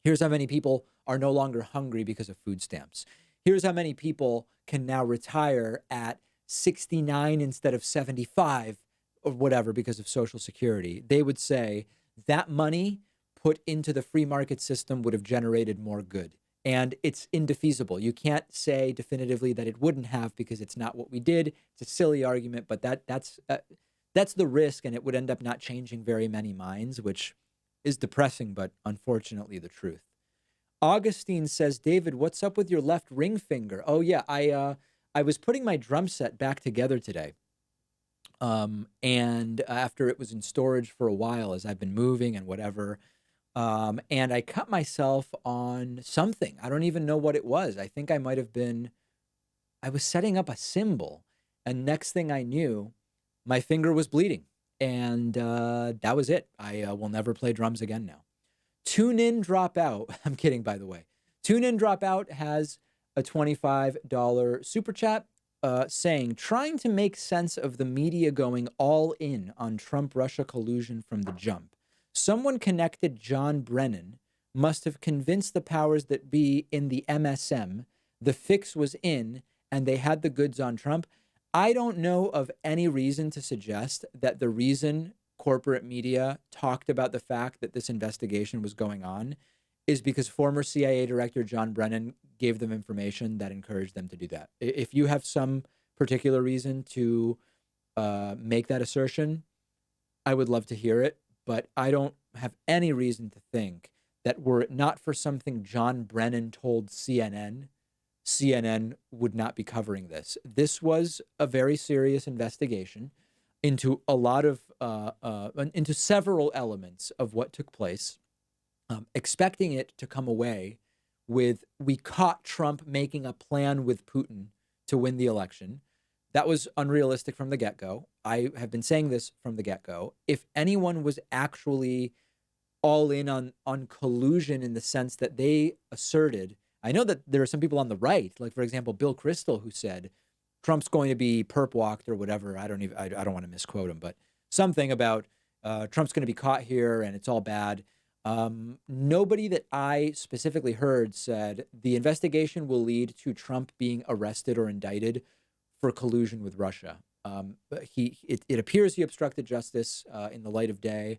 Here's how many people are no longer hungry because of food stamps. Here's how many people can now retire at 69 instead of 75 or whatever because of Social Security. They would say that money put into the free market system would have generated more good. And it's indefeasible. You can't say definitively that it wouldn't have because it's not what we did. It's a silly argument, but that's the risk, and it would end up not changing very many minds, which is depressing, but unfortunately the truth. Augustine says, David, what's up with your left ring finger? Oh yeah, I was putting my drum set back together today. And after it was in storage for a while, as I've been moving and whatever, and I cut myself on something. I don't even know what it was. I think I was setting up a cymbal, and next thing I knew, my finger was bleeding. And that was it. I will never play drums again now. Tune in, drop out. I'm kidding, by the way. Tune in, drop out has a $25 super chat saying, trying to make sense of the media going all in on Trump-Russia collusion from the jump. Someone connected John Brennan must have convinced the powers that be in the MSM the fix was in and they had the goods on Trump. I don't know of any reason to suggest that the reason corporate media talked about the fact that this investigation was going on is because former CIA Director John Brennan gave them information that encouraged them to do that. If you have some particular reason to make that assertion, I would love to hear it. But I don't have any reason to think that were it not for something John Brennan told CNN, CNN would not be covering this. This was a very serious investigation into a lot of, into several elements of what took place, expecting it to come away with, we caught Trump making a plan with Putin to win the election. That was unrealistic from the get-go. I have been saying this from the get-go. If anyone was actually all in on collusion in the sense that they asserted, I know that there are some people on the right, like, for example, Bill Kristol, who said Trump's going to be perp walked or whatever. I don't want to misquote him, but something about Trump's going to be caught here and it's all bad. Nobody that I specifically heard said the investigation will lead to Trump being arrested or indicted for collusion with Russia. It appears he obstructed justice in the light of day.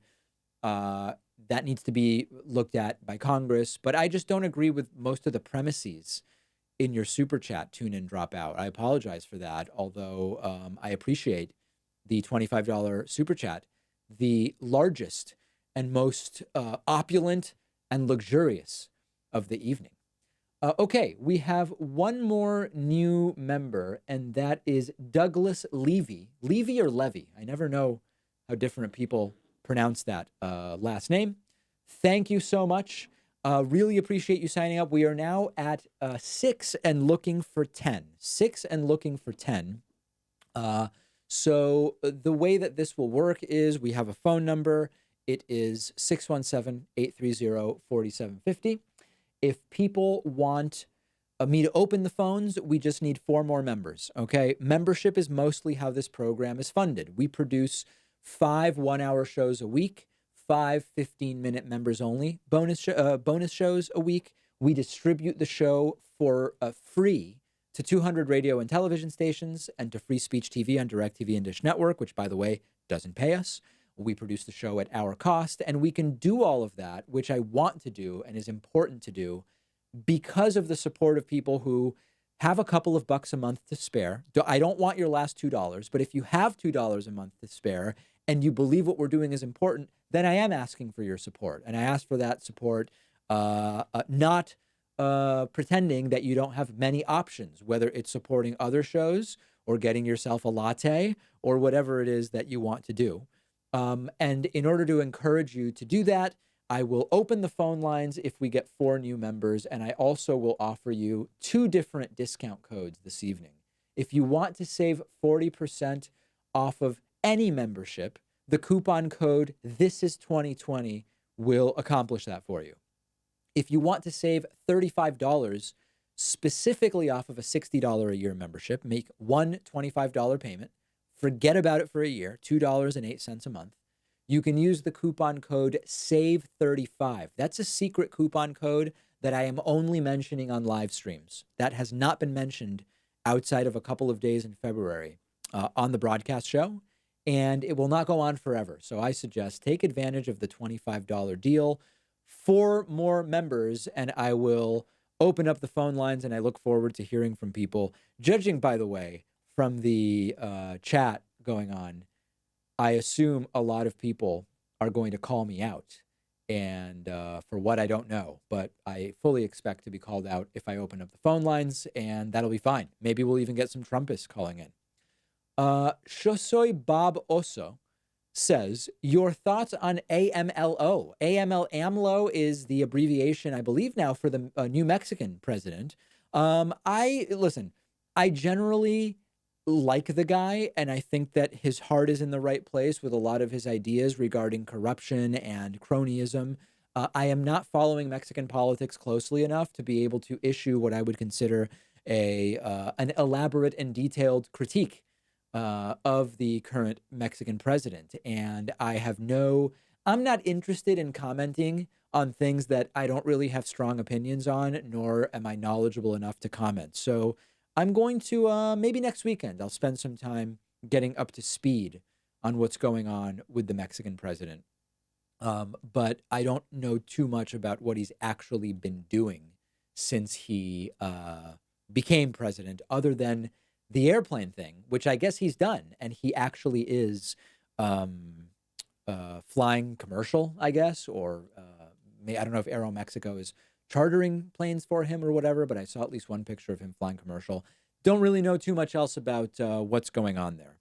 That needs to be looked at by Congress. But I just don't agree with most of the premises in your super chat, tune in, drop out. I apologize for that, although I appreciate the $25 super chat, the largest and most opulent and luxurious of the evening. Okay, we have one more new member, and that is Douglas Levy. Levy or Levy? I never know how different people pronounce that last name. Thank you so much. Really appreciate you signing up. We are now at 6 and looking for 10. 6 and looking for 10. So the way that this will work is we have a phone number. It is 617-830-4750. If people want me to open the phones, we just need 4 more members, okay? Membership is mostly how this program is funded. We produce 5 one-hour shows a week, 5 15-minute members only bonus shows a week. We distribute the show for free to 200 radio and television stations and to Free Speech TV on DirecTV and Dish Network, which, by the way, doesn't pay us. We produce the show at our cost, and we can do all of that, which I want to do and is important to do because of the support of people who have a couple of bucks a month to spare. I don't want your last $2, but if you have $2 a month to spare and you believe what we're doing is important, then I am asking for your support. And I ask for that support, not pretending that you don't have many options, whether it's supporting other shows or getting yourself a latte or whatever it is that you want to do. And in order to encourage you to do that, I will open the phone lines if we get 4 new members, and I also will offer you 2 different discount codes this evening. If you want to save 40% off of any membership, the coupon code This Is 2020 will accomplish that for you. If you want to save $35 specifically off of a $60 a year membership, make one $25 payment, forget about it for a year, $2.08 a month. You can use the coupon code SAVE35. That's a secret coupon code that I am only mentioning on live streams. That has not been mentioned outside of a couple of days in February on the broadcast show, and it will not go on forever. So I suggest take advantage of the $25 deal. 4 more members, and I will open up the phone lines, and I look forward to hearing from people. Judging, by the way, from the chat going on, I assume a lot of people are going to call me out, and for what I don't know, but I fully expect to be called out if I open up the phone lines, and that'll be fine. Maybe we'll even get some Trumpists calling in. Shosoy Bob Oso says, your thoughts on AMLO. AMLO is the abbreviation, I believe now, for the new Mexican president. Listen, I generally like the guy, and I think that his heart is in the right place with a lot of his ideas regarding corruption and cronyism. I am not following Mexican politics closely enough to be able to issue what I would consider an elaborate and detailed critique of the current Mexican president. And I'm not interested in commenting on things that I don't really have strong opinions on, nor am I knowledgeable enough to comment. So I'm going to, maybe next weekend, I'll spend some time getting up to speed on what's going on with the Mexican president. But I don't know too much about what he's actually been doing since he became president, other than the airplane thing, which I guess he's done. And he actually is flying commercial, I guess, or I don't know if Aeromexico is chartering planes for him or whatever, but I saw at least one picture of him flying commercial. Don't really know too much else about what's going on there.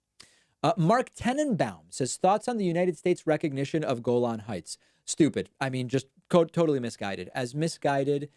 Mark Tenenbaum says, thoughts on the United States recognition of Golan Heights. Stupid. I mean, just totally misguided. As misguided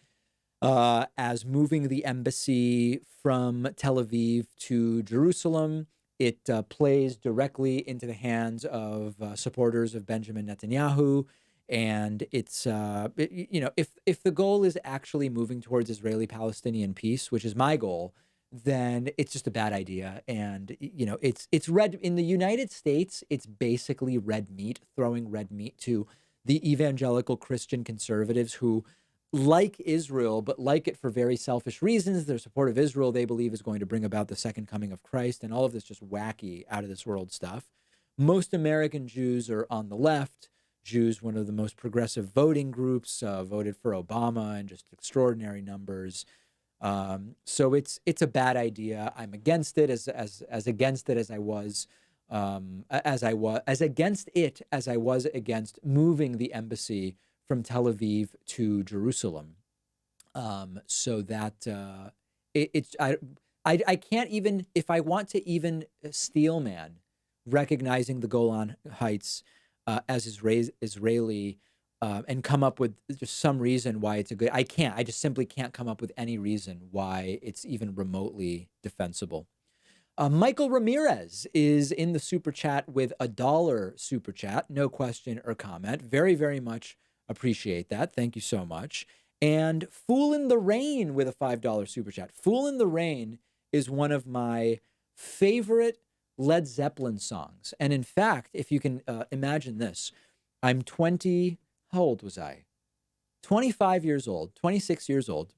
as moving the embassy from Tel Aviv to Jerusalem. It plays directly into the hands of supporters of Benjamin Netanyahu. And it's, if the goal is actually moving towards Israeli-Palestinian peace, which is my goal, then it's just a bad idea. And, it's red in the United States. It's basically red meat, throwing red meat to the evangelical Christian conservatives who like Israel, but like it for very selfish reasons. Their support of Israel, they believe, is going to bring about the second coming of Christ, and all of this just wacky, out of this world stuff. Most American Jews are on the left. Jews, one of the most progressive voting groups, voted for Obama in just extraordinary numbers. So it's a bad idea. I'm against it as against it as I was against moving the embassy from Tel Aviv to Jerusalem. So that I can't even, if I want to even steelman recognizing the Golan Heights as Israeli and come up with just some reason why it's a good, I just simply can't come up with any reason why it's even remotely defensible. Michael Ramirez is in the super chat with $1 super chat, no question or comment. Very, very much appreciate that. Thank you so much. And Fool in the Rain with a $5 super chat. Fool in the Rain is one of my favorite Led Zeppelin songs. And in fact, if you can imagine this, I'm 20, how old was I? 25 years old, 26 years old.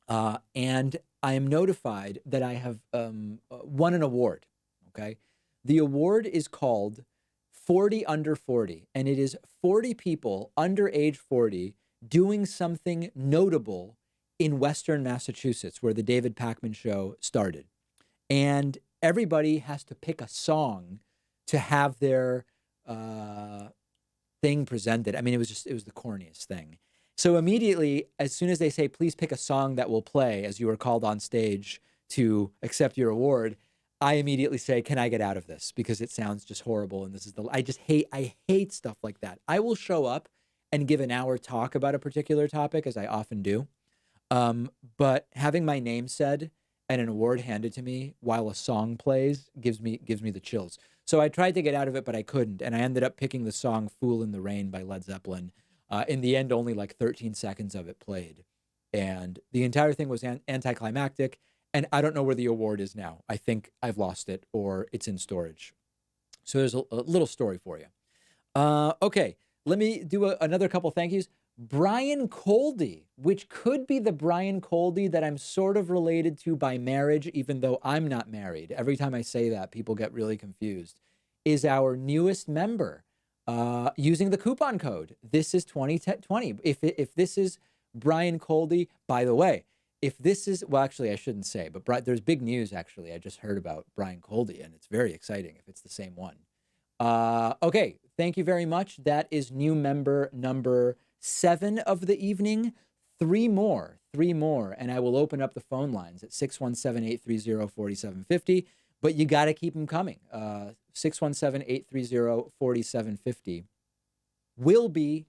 And I am notified that I have won an award, okay? The award is called 40 Under 40, and it is 40 people under age 40 doing something notable in Western Massachusetts, where the David Pakman Show started. And everybody has to pick a song to have their thing presented. I mean, it was the corniest thing. So immediately, as soon as they say, please pick a song that will play as you are called on stage to accept your award, I immediately say, can I get out of this? Because it sounds just horrible. And I hate stuff like that. I will show up and give an hour talk about a particular topic, as I often do. But having my name said and an award handed to me while a song plays gives me the chills. So I tried to get out of it, but I couldn't, and I ended up picking the song "Fool in the Rain" by Led Zeppelin. In the end, only like 13 seconds of it played, and the entire thing was anticlimactic. And I don't know where the award is now. I think I've lost it or it's in storage. So there's a little story for you. Okay, let me do another couple thank yous. Brian Coldy, which could be the Brian Coldy that I'm sort of related to by marriage, even though I'm not married. Every time I say that, people get really confused, is our newest member using the coupon code. This is 2020. If this is Brian Coldy, by the way, if this is, well, actually, I shouldn't say, but there's big news, actually. I just heard about Brian Coldy, and it's very exciting if it's the same one. Okay, thank you very much. That is new member number 7 of the evening. Three more, and I will open up the phone lines at 617-830-4750, but you got to keep them coming. 617-830-4750 will be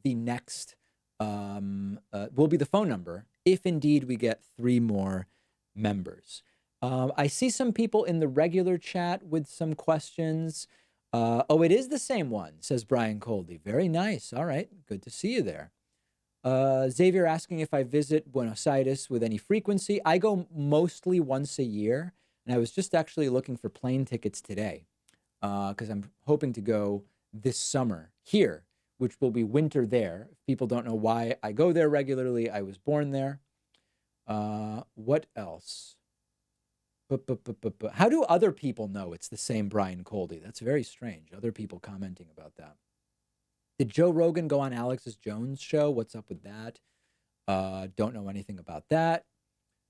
the next, will be the phone number if indeed we get 3 more members. I see some people in the regular chat with some questions. Oh, it is the same one, says Brian Coldy. Very nice. All right. Good to see you there. Xavier asking if I visit Buenos Aires with any frequency. I go mostly once a year, and I was just actually looking for plane tickets today because I'm hoping to go this summer here, which will be winter there. If people don't know why I go there regularly, I was born there. What else? How do other people know it's the same Brian Coldy? That's very strange. Other people commenting about that. Did Joe Rogan go on Alex Jones' show? What's up with that? Don't know anything about that.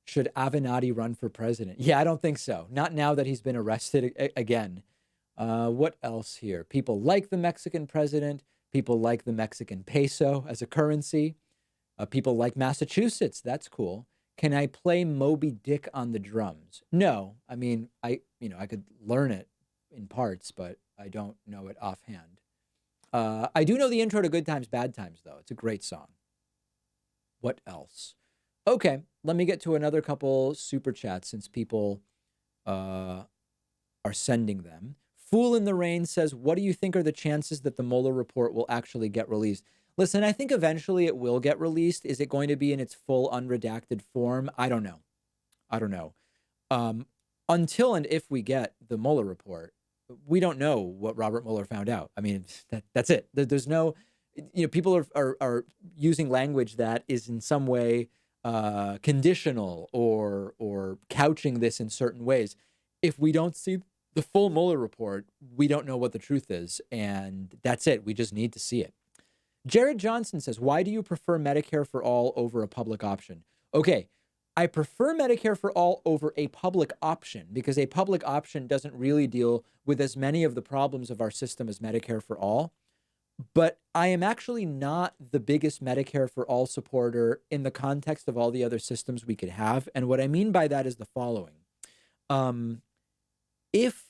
Should Avenatti run for president? Yeah, I don't think so. Not now that he's been arrested again. What else here? People like the Mexican president. People like the Mexican peso as a currency. People like Massachusetts. That's cool. Can I play Moby Dick on the drums? No. I mean, I could learn it in parts, but I don't know it offhand. I do know the intro to Good Times, Bad Times, though. It's a great song. What else? Okay, let me get to another couple super chats since people are sending them. Fool in the Rain says, what do you think are the chances that the Mueller report will actually get released? Listen, I think eventually it will get released. Is it going to be in its full unredacted form? I don't know. Until and if we get the Mueller report, we don't know what Robert Mueller found out. I mean, that's it. There's no, people are using language that is in some way conditional or couching this in certain ways. If we don't see the full Mueller report, we don't know what the truth is. And that's it. We just need to see it. Jared Johnson says, why do you prefer Medicare for all over a public option? Okay, I prefer Medicare for all over a public option because a public option doesn't really deal with as many of the problems of our system as Medicare for all. But I am actually not the biggest Medicare for all supporter in the context of all the other systems we could have. And what I mean by that is the following. If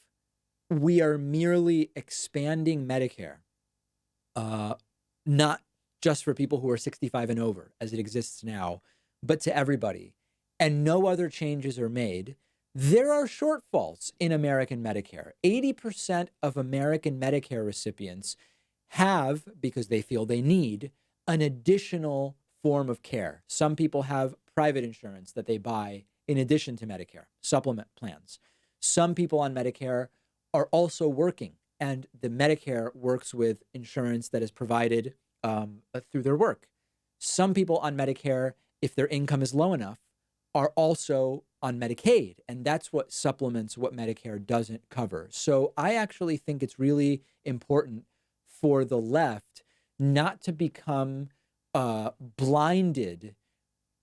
we are merely expanding Medicare, not just for people who are 65 and over, as it exists now, but to everybody, and no other changes are made, there are shortfalls in American Medicare. 80% of American Medicare recipients have, because they feel they need, an additional form of care. Some people have private insurance that they buy in addition to Medicare, supplement plans. Some people on Medicare are also working, and the Medicare works with insurance that is provided through their work. Some people on Medicare, if their income is low enough, are also on Medicaid, and that's what supplements what Medicare doesn't cover. So I actually think it's really important for the left not to become blinded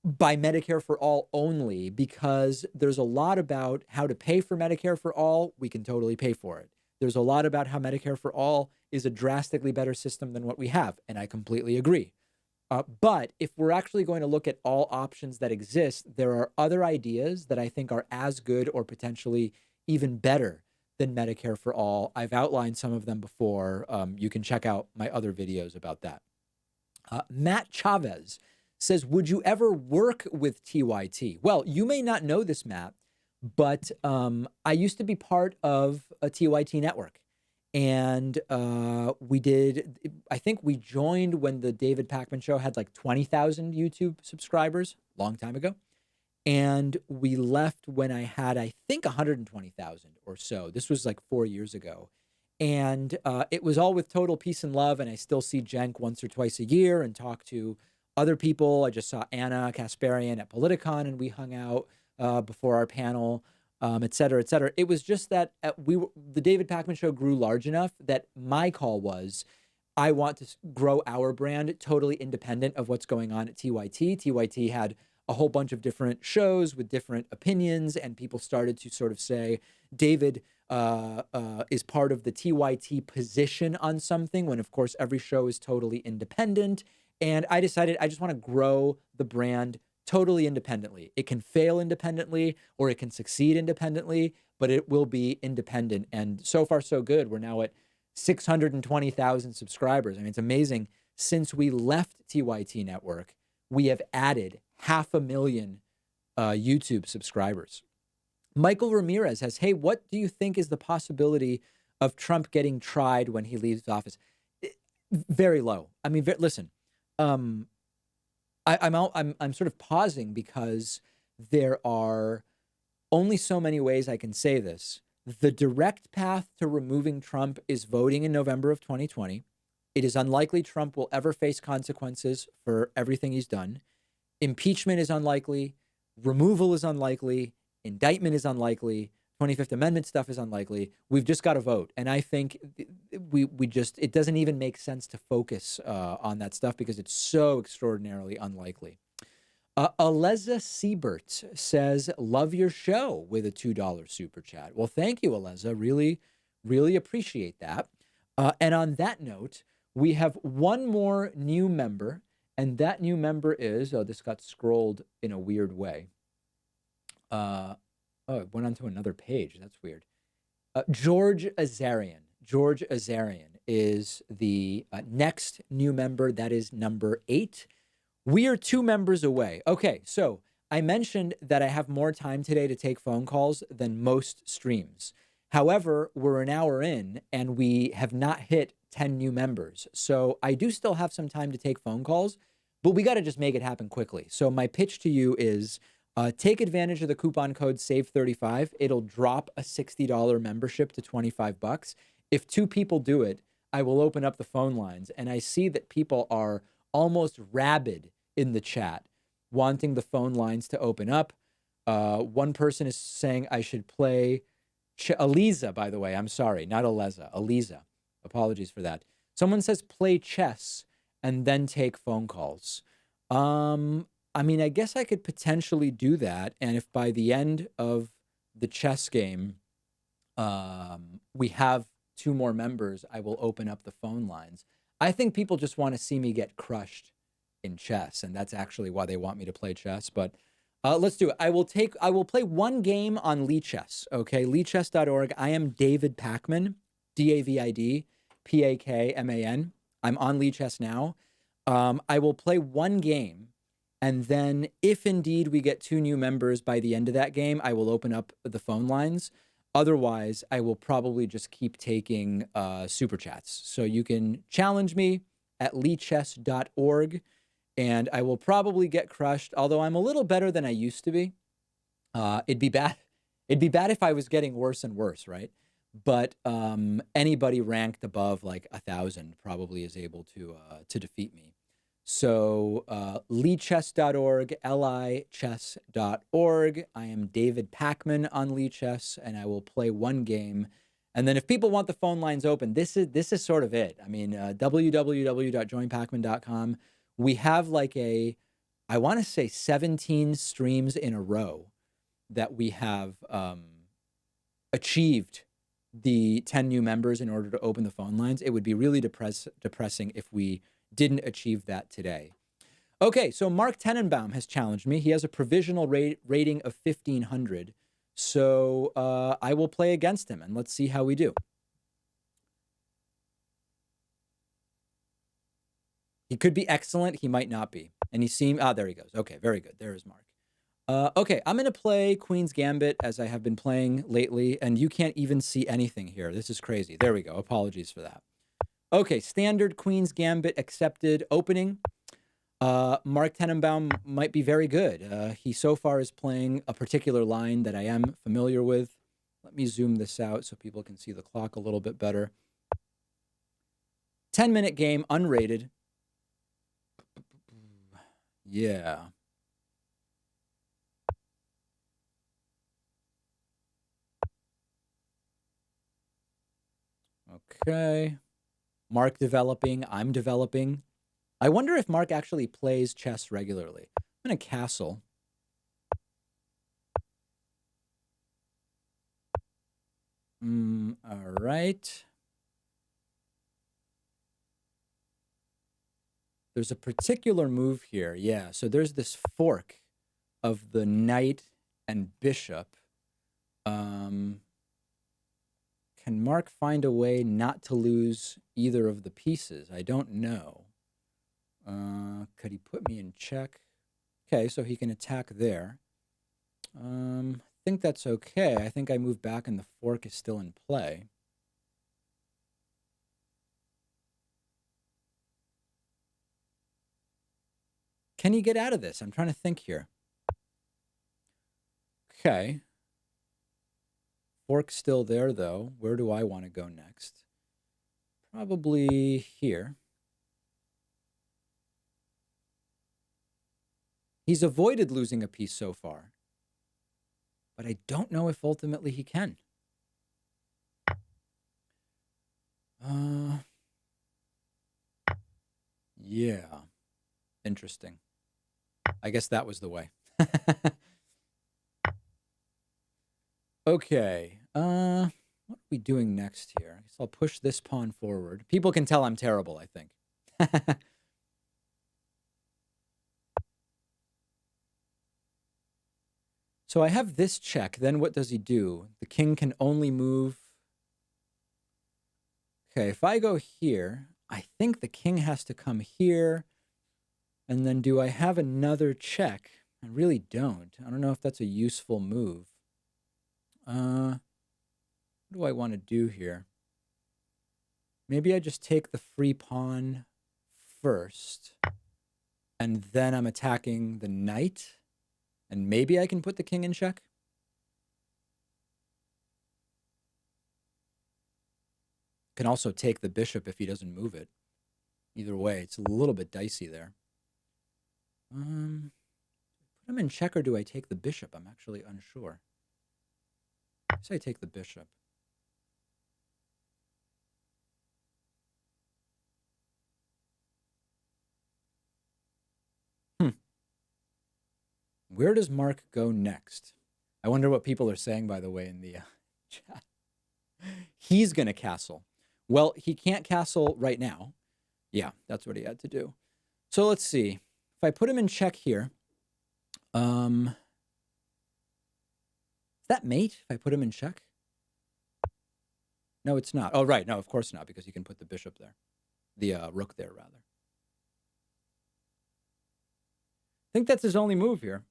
by Medicare for all only, because there's a lot about how to pay for Medicare for all. We can totally pay for it. There's a lot about how Medicare for all is a drastically better system than what we have, and I completely agree. But if we're actually going to look at all options that exist, there are other ideas that I think are as good or potentially even better than Medicare for all. I've outlined some of them before. You can check out my other videos about that. Matt Chavez says, would you ever work with TYT? Well, you may not know this, Matt, but I used to be part of a TYT network. And I think we joined when the David Pakman Show had like 20,000 YouTube subscribers, long time ago. And we left when I had, I think, 120,000 or so. This was like 4 years ago. And it was all with total peace and love. And I still see Cenk once or twice a year and talk to other people. I just saw Anna Kasparian at Politicon, and we hung out before our panel, et cetera, et cetera. It was just that the David Pakman Show grew large enough that my call was, I want to grow our brand totally independent of what's going on at TYT. TYT had a whole bunch of different shows with different opinions, and people started to sort of say, David is part of the TYT position on something, when of course every show is totally independent. And I decided I just want to grow the brand totally independently. It can fail independently or it can succeed independently, but it will be independent. And so far, so good. We're now at 620,000 subscribers. I mean, it's amazing. Since we left TYT Network, we have added 500,000 YouTube subscribers. Michael Ramirez has, hey, what do you think is the possibility of Trump getting tried when he leaves office? Very low. I mean, listen, I'm sort of pausing because there are only so many ways I can say this. The direct path to removing Trump is voting in November of 2020. It is unlikely Trump will ever face consequences for everything he's done. Impeachment is unlikely. Removal is unlikely. Indictment is unlikely. 25th Amendment stuff is unlikely. We've just got to vote. And I think it doesn't even make sense to focus on that stuff because it's so extraordinarily unlikely. Aleza Siebert says, love your show, with a $2 super chat. Well, thank you, Aleza. Really, really appreciate that. And on that note, we have one more new member, and that new member is, this got scrolled in a weird way. It went onto another page. That's weird. George Azarian. George Azarian is the next new member. That is number 8. We are 2 members away. Okay, so I mentioned that I have more time today to take phone calls than most streams. However, we're an hour in and we have not hit 10 new members. So I do still have some time to take phone calls, but we got to just make it happen quickly. So my pitch to you is take advantage of the coupon code SAVE35. It'll drop a $60 membership to $25. If 2 people do it, I will open up the phone lines. And I see that people are almost rabid in the chat, wanting the phone lines to open up. One person is saying I should play Aliza, by the way. I'm sorry, not Aleza. Aliza. Apologies for that. Someone says play chess and then take phone calls. I mean, I guess I could potentially do that. And if by the end of the chess game, we have 2 more members, I will open up the phone lines. I think people just want to see me get crushed in chess, and that's actually why they want me to play chess. But let's do it. I will play one game on Lichess. Okay, lichess.org. I am David Pakman, David Pakman. I'm on Lichess now. I will play one game, and then if indeed we get 2 new members by the end of that game, I will open up the phone lines. Otherwise, I will probably just keep taking super chats. So you can challenge me at lichess.org. And I will probably get crushed, although I'm a little better than I used to be. It'd be bad. It'd be bad if I was getting worse and worse, right? But anybody ranked above like 1,000 probably is able to defeat me. So lichess.org, lichess.org. I am David Pakman on Lichess, and I will play one game. And then if people want the phone lines open, this is sort of it. I mean, www.joinpakman.com. We have like I want to say 17 streams in a row that we have achieved the 10 new members in order to open the phone lines. It would be really depressing if we didn't achieve that today. Okay, so Mark Tenenbaum has challenged me. He has a provisional rating of 1,500. So I will play against him, and let's see how we do. He could be excellent. He might not be. And he seemed, there he goes. Okay, very good. There is Mark. Okay, I'm going to play Queen's Gambit as I have been playing lately, and you can't even see anything here. This is crazy. There we go. Apologies for that. Okay, standard Queen's Gambit accepted opening. Mark Tenenbaum might be very good. He so far is playing a particular line that I am familiar with. Let me zoom this out so people can see the clock a little bit better. 10-minute game, unrated. Yeah. Okay. Mark developing. I'm developing. I wonder if Mark actually plays chess regularly. I'm going to castle. All right. There's a particular move here. Yeah, so there's this fork of the knight and bishop. Can Mark find a way not to lose either of the pieces? I don't know. Could he put me in check? Okay, so he can attack there. I think that's okay. I think I move back and the fork is still in play. Can he get out of this? I'm trying to think here. Okay. Fork's still there, though. Where do I want to go next? Probably here. He's avoided losing a piece so far, but I don't know if ultimately he can. Yeah. Interesting. I guess that was the way. Okay. What are we doing next here? I guess I'll push this pawn forward. People can tell I'm terrible, I think. So I have this check. Then what does he do? The king can only move. Okay, if I go here, I think the king has to come here. And then do I have another check? I really don't. I don't know if that's a useful move. What do I want to do here? Maybe I just take the free pawn first. And then I'm attacking the knight. And maybe I can put the king in check. Can also take the bishop if he doesn't move it. Either way, it's a little bit dicey there. Put him in check or do I take the bishop? I'm actually unsure. I guess I take the bishop. Where does Mark go next? I wonder what people are saying, by the way, in the chat. He's going to castle. Well, he can't castle right now. Yeah, that's what he had to do. So let's see. If I put him in check here, is that mate? If I put him in check? No, it's not. Oh, right. No, of course not, because you can put the bishop there. The rook there, rather. I think that's his only move here.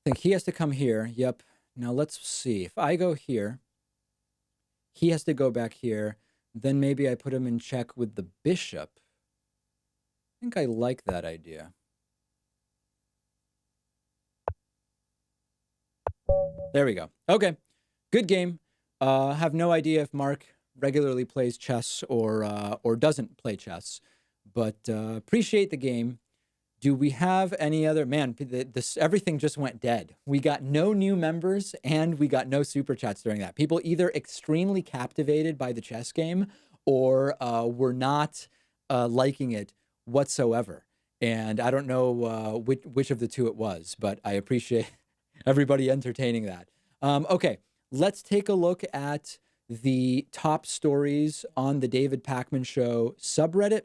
I think he has to come here. Yep. Now let's see. If I go here, he has to go back here. Then maybe I put him in check with the bishop. I think I like that idea. There we go. Okay. Good game. Have no idea if Mark regularly plays chess or doesn't play chess, but appreciate the game. Do we have any other, man, this everything just went dead. We got no new members and we got no super chats during that. People either extremely captivated by the chess game or were not liking it whatsoever. And I don't know which of the two it was, but I appreciate everybody entertaining that. Okay, let's take a look at the top stories on the David Pakman Show subreddit.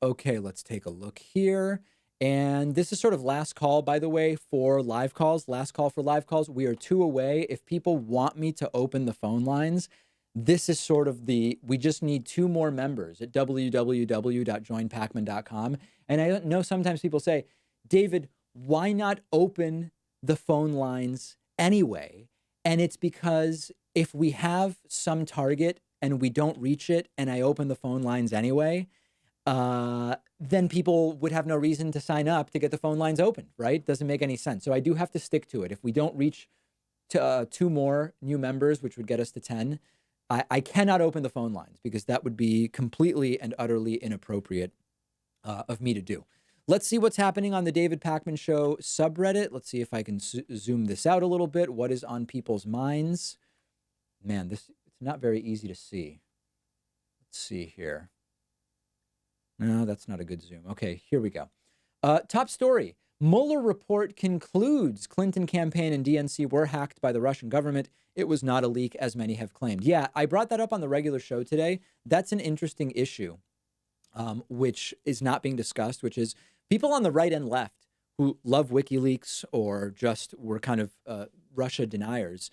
Okay, let's take a look here. And this is sort of last call, by the way, for live calls. Last call for live calls. We are 2 away. If people want me to open the phone lines, this is sort of we just need 2 more members at www.joinpacman.com. And I know sometimes people say, David, why not open the phone lines anyway? And it's because if we have some target and we don't reach it and I open the phone lines anyway, then people would have no reason to sign up to get the phone lines open, right? Doesn't make any sense. So I do have to stick to it. If we don't reach to 2 more new members, which would get us to 10, I cannot open the phone lines because that would be completely and utterly inappropriate of me to do. Let's see what's happening on the David Pakman Show subreddit. Let's see if I can zoom this out a little bit. What is on people's minds? Man, it's not very easy to see. Let's see here. No, that's not a good zoom. Okay, here we go. Top story. Mueller report concludes Clinton campaign and DNC were hacked by the Russian government. It was not a leak, as many have claimed. Yeah, I brought that up on the regular show today. That's an interesting issue, which is not being discussed, which is people on the right and left who love WikiLeaks or just were kind of Russia deniers,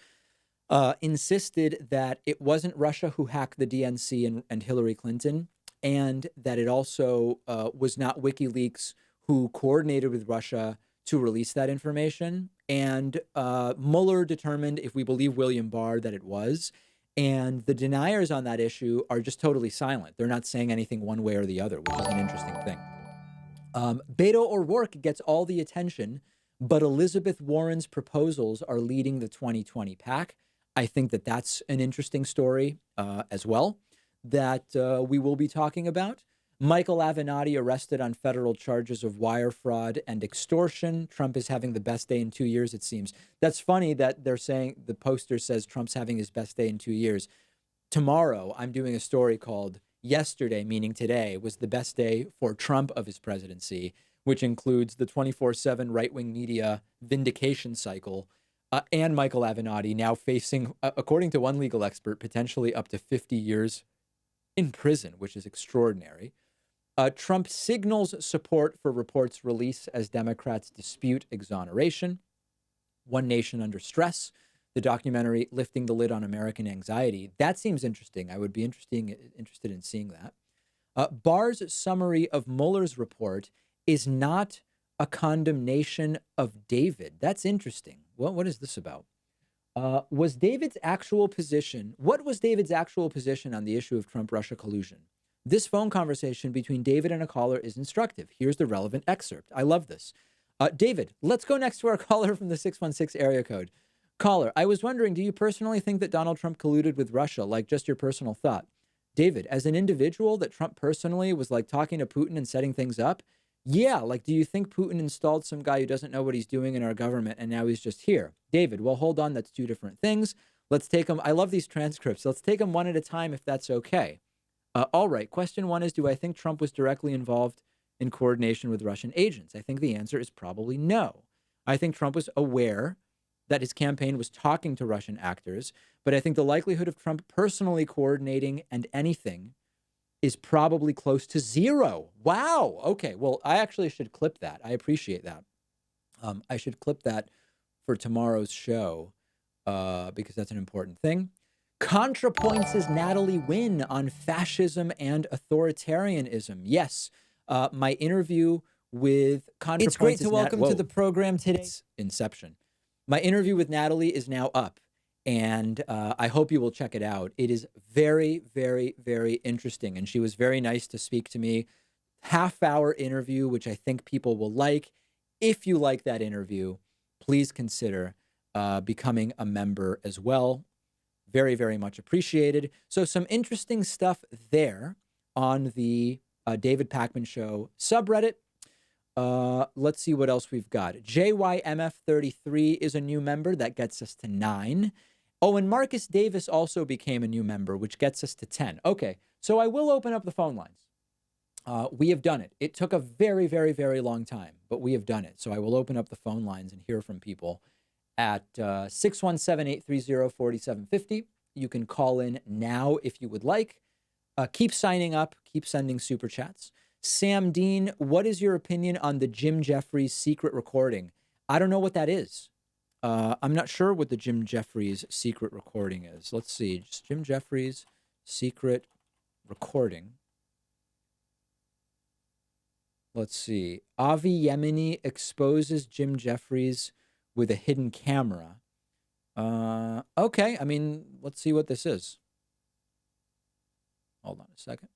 insisted that it wasn't Russia who hacked the DNC and Hillary Clinton, and that it also was not WikiLeaks who coordinated with Russia to release that information. And Mueller determined, if we believe William Barr, that it was. And the deniers on that issue are just totally silent. They're not saying anything one way or the other, which is an interesting thing. Beto O'Rourke gets all the attention, but Elizabeth Warren's proposals are leading the 2020 PAC. I think that that's an interesting story as well that we will be talking about. Michael Avenatti arrested on federal charges of wire fraud and extortion. Trump is having the best day in 2 years, it seems. That's funny that they're saying the poster says Trump's having his best day in 2 years. Tomorrow, I'm doing a story called Yesterday, meaning today, was the best day for Trump of his presidency, which includes the 24/7 right-wing media vindication cycle and Michael Avenatti now facing, according to one legal expert, potentially up to 50 years in prison, which is extraordinary. Trump signals support for reports release as Democrats dispute exoneration. One Nation Under Stress, the documentary Lifting the Lid on American Anxiety. That seems interesting. I would be interested in seeing that. Barr's summary of Mueller's report is not a condemnation of David. That's interesting. What is this about? What was David's actual position on the issue of Trump-Russia collusion? This phone conversation between David and a caller is instructive. Here's the relevant excerpt. I love this. David, let's go next to our caller from the 616 area code. Caller, I was wondering, do you personally think that Donald Trump colluded with Russia? Like, just your personal thought. David, as an individual, that Trump personally was like talking to Putin and setting things up? Yeah, like, do you think Putin installed some guy who doesn't know what he's doing in our government and now he's just here? David, well, hold on. That's 2 different things. Let's take them. I love these transcripts. Let's take them one at a time if that's okay. All right. Question 1 is, do I think Trump was directly involved in coordination with Russian agents? I think the answer is probably no. I think Trump was aware that his campaign was talking to Russian actors, but I think the likelihood of Trump personally coordinating and anything is probably close to 0. Wow. Okay. Well, I actually should clip that. I appreciate that. I should clip that for tomorrow's show because that's an important thing. ContraPoints' Natalie Wynn on fascism and authoritarianism. Yes. My interview with ContraPoints. It's great to welcome to the program today. It's Inception. My interview with Natalie is now up, and I hope you will check it out. It is very, very, very interesting, and she was very nice to speak to me. Half-hour interview, which I think people will like. If you like that interview, please consider becoming a member as well. Very, very much appreciated. So some interesting stuff there on the David Pakman Show subreddit. Let's see what else we've got. JYMF33 is a new member. That gets us to 9. Oh, and Marcus Davis also became a new member, which gets us to 10. Okay, so I will open up the phone lines. We have done it. It took a very, very, very long time, but we have done it. So I will open up the phone lines and hear from people at 617-830-4750. You can call in now if you would like. Keep signing up. Keep sending super chats. Sam Dean, what is your opinion on the Jim Jeffries secret recording? I don't know what that is. I'm not sure what the Jim Jeffries secret recording is. Let's see. Just Jim Jeffries secret recording. Let's see. Avi Yemeni exposes Jim Jeffries with a hidden camera. Okay. I mean, let's see what this is. Hold on a second.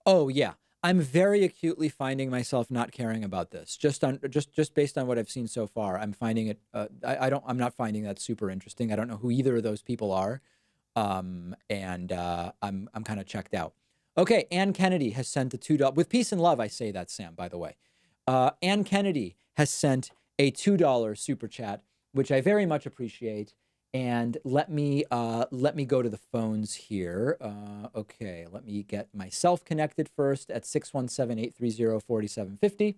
Oh yeah, I'm very acutely finding myself not caring about this. Just based on what I've seen so far, I'm finding it. I'm not finding that super interesting. I don't know who either of those people are, and I'm kind of checked out. Okay, Ann Kennedy has sent a $2 with peace and love. I say that, Sam. By the way, Ann Kennedy has sent a $2 super chat, which I very much appreciate. And let me go to the phones here. Okay, let me get myself connected first at 617-830-4750.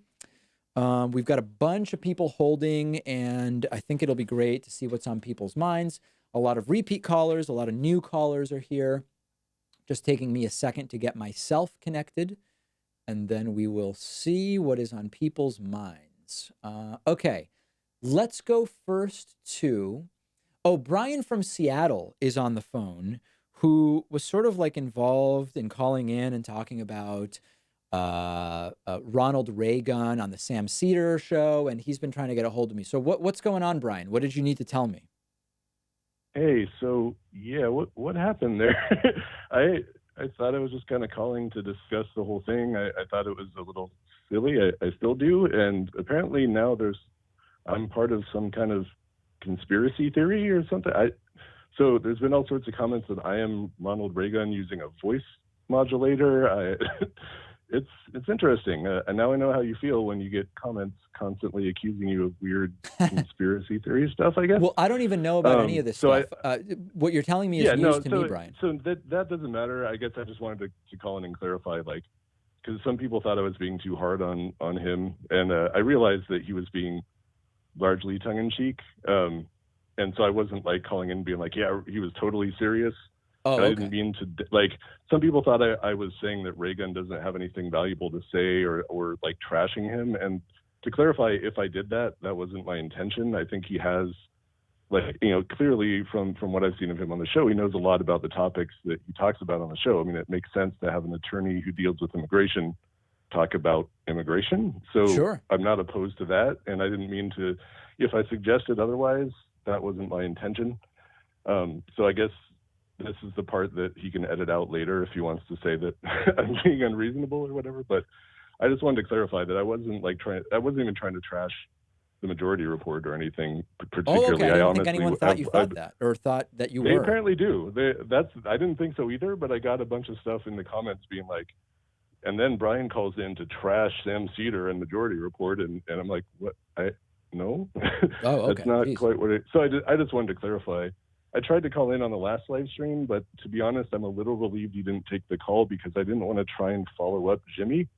We've got a bunch of people holding, and I think it'll be great to see what's on people's minds. A lot of repeat callers, a lot of new callers are here. Just taking me a second to get myself connected, and then we will see what is on people's minds. Okay, let's go first to... Oh, Brian from Seattle is on the phone, who was sort of like involved in calling in and talking about Ronald Reagan on the Sam Cedar show, and he's been trying to get a hold of me. So what's going on, Brian? What did you need to tell me? Hey, so yeah, what happened there? I thought I was just kind of calling to discuss the whole thing. I thought it was a little silly. I still do, and apparently now I'm part of some kind of conspiracy theory or something. So there's been all sorts of comments that I am Ronald Reagan using a voice modulator. It's interesting, and now I know how you feel when you get comments constantly accusing you of weird conspiracy theory stuff, I guess. Well, I don't even know about any of this stuff. What you're telling me is news to me, Brian. So that doesn't matter. I guess I just wanted to call in and clarify, like, because some people thought I was being too hard on him, and I realized that he was being largely tongue-in-cheek, and so I wasn't like calling in and being like, yeah, he was totally serious. Oh, I didn't mean to, like, some people thought I was saying that Reagan doesn't have anything valuable to say or like trashing him. And to clarify, if I did that, that wasn't my intention. I think he has, like, clearly from what I've seen of him on the show, he knows a lot about the topics that he talks about on the show. I mean, it makes sense to have an attorney who deals with immigration talk about immigration. So sure. I'm not opposed to that. And I didn't mean to, if I suggested otherwise, that wasn't my intention. So I guess this is the part that he can edit out later if he wants to say that I'm being unreasonable or whatever. But I just wanted to clarify that I wasn't even trying to trash the Majority Report or anything particularly. Oh, okay. I didn't think anyone thought you thought that, or thought that you were. They apparently do. I didn't think so either, but I got a bunch of stuff in the comments being like, and then Brian calls in to trash Sam Cedar and Majority Report, and I'm like, what? No. Oh, okay. That's not quite what it. So I just wanted to clarify. I tried to call in on the last live stream, but to be honest, I'm a little relieved you didn't take the call because I didn't want to try and follow up Jimmy.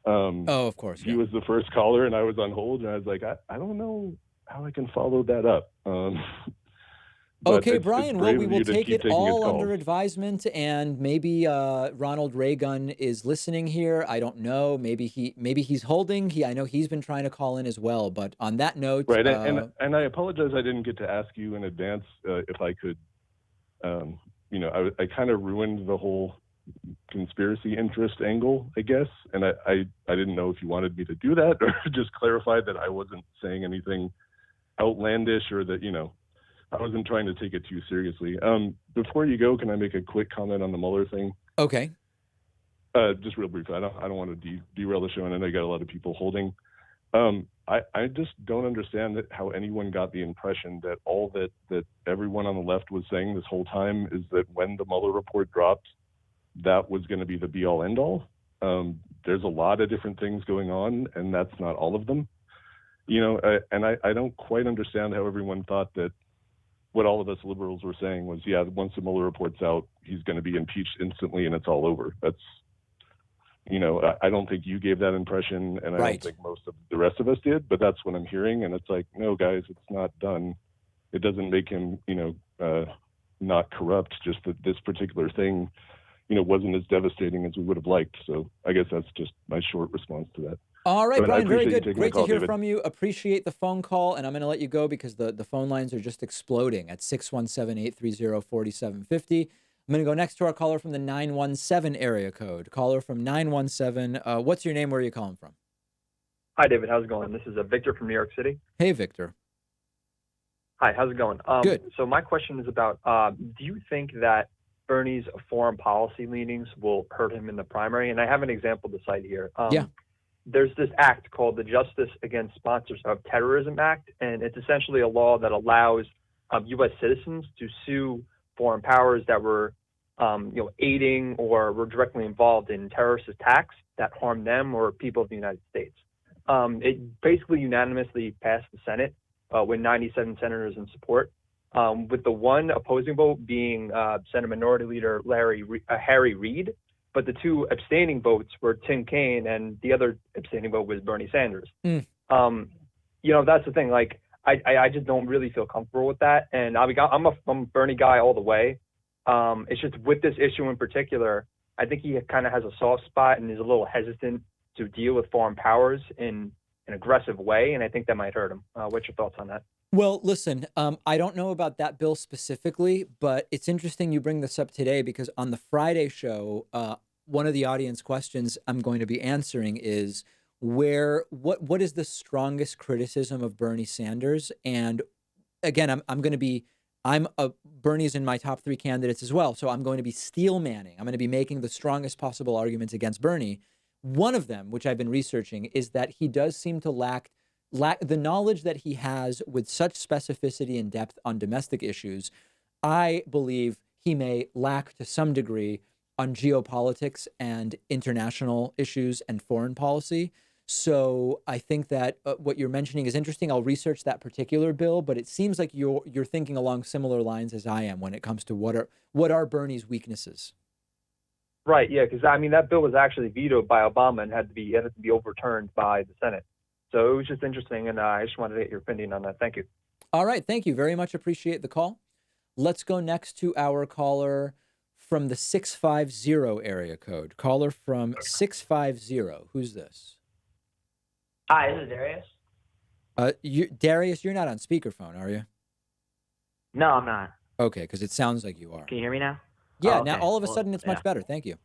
Of course. He was the first caller, and I was on hold, and I was like, I don't know how I can follow that up. Okay, Brian, well, we will take it all under advisement, and maybe Ronald Reagan is listening here. I don't know. Maybe he's holding. I know he's been trying to call in as well. But on that note, right, and I apologize I didn't get to ask you in advance if I could. I kind of ruined the whole conspiracy interest angle, I guess, and I didn't know if you wanted me to do that or just clarify that I wasn't saying anything outlandish or that I wasn't trying to take it too seriously. Before you go, can I make a quick comment on the Mueller thing? Okay. Just real briefly. I don't want to derail the show, and I know you got a lot of people holding. I just don't understand how anyone got the impression that all that everyone on the left was saying this whole time is that when the Mueller report dropped, that was going to be the be-all, end-all. There's a lot of different things going on, and that's not all of them. And I don't quite understand how everyone thought that what all of us liberals were saying was, yeah, once the Mueller report's out, he's going to be impeached instantly and it's all over. That's, I don't think you gave that impression, and I don't Right. think most of the rest of us did, but that's what I'm hearing. And it's like, no, guys, it's not done. It doesn't make him, not corrupt, just that this particular thing, wasn't as devastating as we would have liked. So I guess that's just my short response to that. All right, But I Brian, very appreciate you good. taking the Great to call, hear David. from you. Appreciate the phone call, and I'm going to let you go because the phone lines are just exploding at 617-830-4750. I'm going to go next to our caller from the 917 area code. Caller from 917, what's your name? Where are you calling from? Hi, David. How's it going? This is Victor from New York City. Hey, Victor. Hi, how's it going? Good. So my question is about, do you think that Bernie's foreign policy leanings will hurt him in the primary? And I have an example to cite here. Yeah. There's this act called the Justice Against Sponsors of Terrorism Act, and it's essentially a law that allows U.S. citizens to sue foreign powers that were, aiding or were directly involved in terrorist attacks that harmed them or people of the United States. It basically unanimously passed the Senate with 97 senators in support, with the one opposing vote being Senate Minority Leader Harry Reid. But the two abstaining votes were Tim Kaine, and the other abstaining vote was Bernie Sanders. That's the thing. Like, I just don't really feel comfortable with that. And I'm a Bernie guy all the way. It's just with this issue in particular, I think he kind of has a soft spot and is a little hesitant to deal with foreign powers in an aggressive way. And I think that might hurt him. What's your thoughts on that? Well, listen, I don't know about that bill specifically, but it's interesting you bring this up today because on the Friday show, one of the audience questions I'm going to be answering is what is the strongest criticism of Bernie Sanders? And again, Bernie's in my top 3 candidates as well. So I'm going to be steel manning. I'm going to be making the strongest possible arguments against Bernie. One of them, which I've been researching, is that he does seem to lack the knowledge that he has with such specificity and depth on domestic issues. I believe he may lack to some degree on geopolitics and international issues and foreign policy. So I think that what you're mentioning is interesting. I'll research that particular bill, but it seems like you're thinking along similar lines as I am when it comes to what are Bernie's weaknesses. Right. Yeah. Because that bill was actually vetoed by Obama and had to be overturned by the Senate. So it was just interesting, and I just wanted to get your opinion on that. Thank you. All right. Thank you very much. Appreciate the call. Let's go next to our caller from the 650 area code. Caller from 650. Who's this? Hi, this is Darius. Darius, you're not on speakerphone, are you? No, I'm not. Okay, because it sounds like you are. Can you hear me now? Yeah, Oh, okay. Now all of a sudden it's much better. Thank you.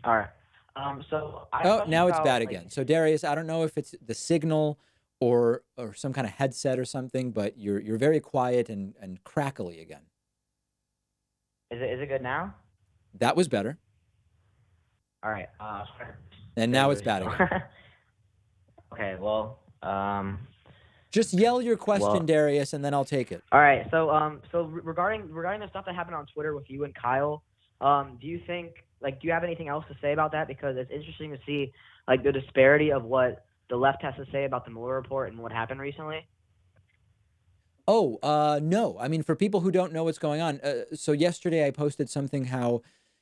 All right. Now it's bad again. So Darius, I don't know if it's the signal or some kind of headset or something, but you're very quiet and crackly again. Is it good now? That was better. All right. And now it's bad again. Okay. Well. Just yell your question, Darius, and then I'll take it. All right. So regarding the stuff that happened on Twitter with you and Kyle, do you think? Do you have anything else to say about that? Because it's interesting to see, the disparity of what the left has to say about the Mueller report and what happened recently. Oh, no. I mean, for people who don't know what's going on, so yesterday I posted something how,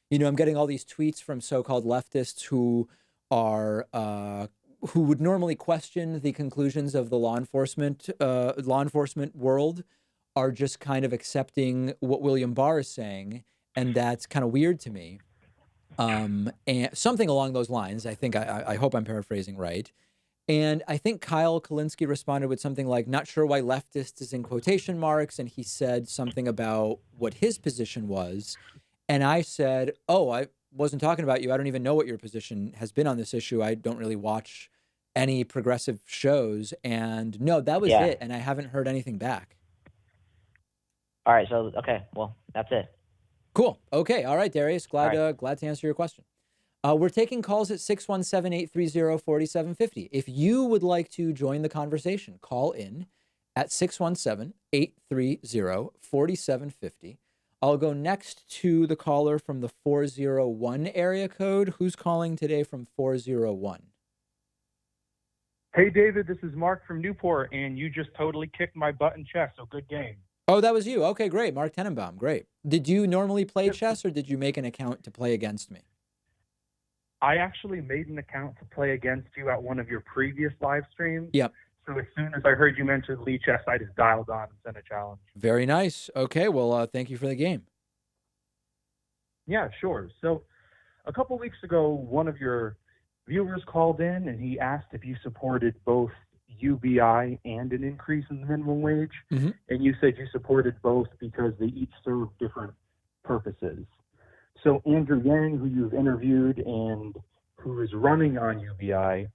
I'm getting all these tweets from so-called leftists who would normally question the conclusions of the law enforcement world are just kind of accepting what William Barr is saying, and that's kind of weird to me. And something along those lines. I think I hope I'm paraphrasing right. And I think Kyle Kalinske responded with something like, not sure why leftist is in quotation marks. And he said something about what his position was. And I said, oh, I wasn't talking about you. I don't even know what your position has been on this issue. I don't really watch any progressive shows. And no, that was it. And I haven't heard anything back. All right. So, okay. Well, that's it. Cool. Okay. All right, Darius. Glad to answer your question. We're taking calls at 617-830-4750. If you would like to join the conversation, call in at 617-830-4750. I'll go next to the caller from the 401 area code. Who's calling today from 401? Hey, David, this is Mark from Newport, and you just totally kicked my butt in chess, so good game. Oh, that was you. Okay, great. Mark Tenenbaum. Great. Did you normally play chess or did you make an account to play against me? I actually made an account to play against you at one of your previous live streams. Yep. So as soon as I heard you mention Lee Chess, I just dialed on and sent a challenge. Very nice. Okay, well, thank you for the game. Yeah, sure. So a couple weeks ago, one of your viewers called in and he asked if you supported both UBI and an increase in the minimum wage. Mm-hmm. And you said you supported both because they each serve different purposes. So Andrew Yang, who you've interviewed and who is running on UBI,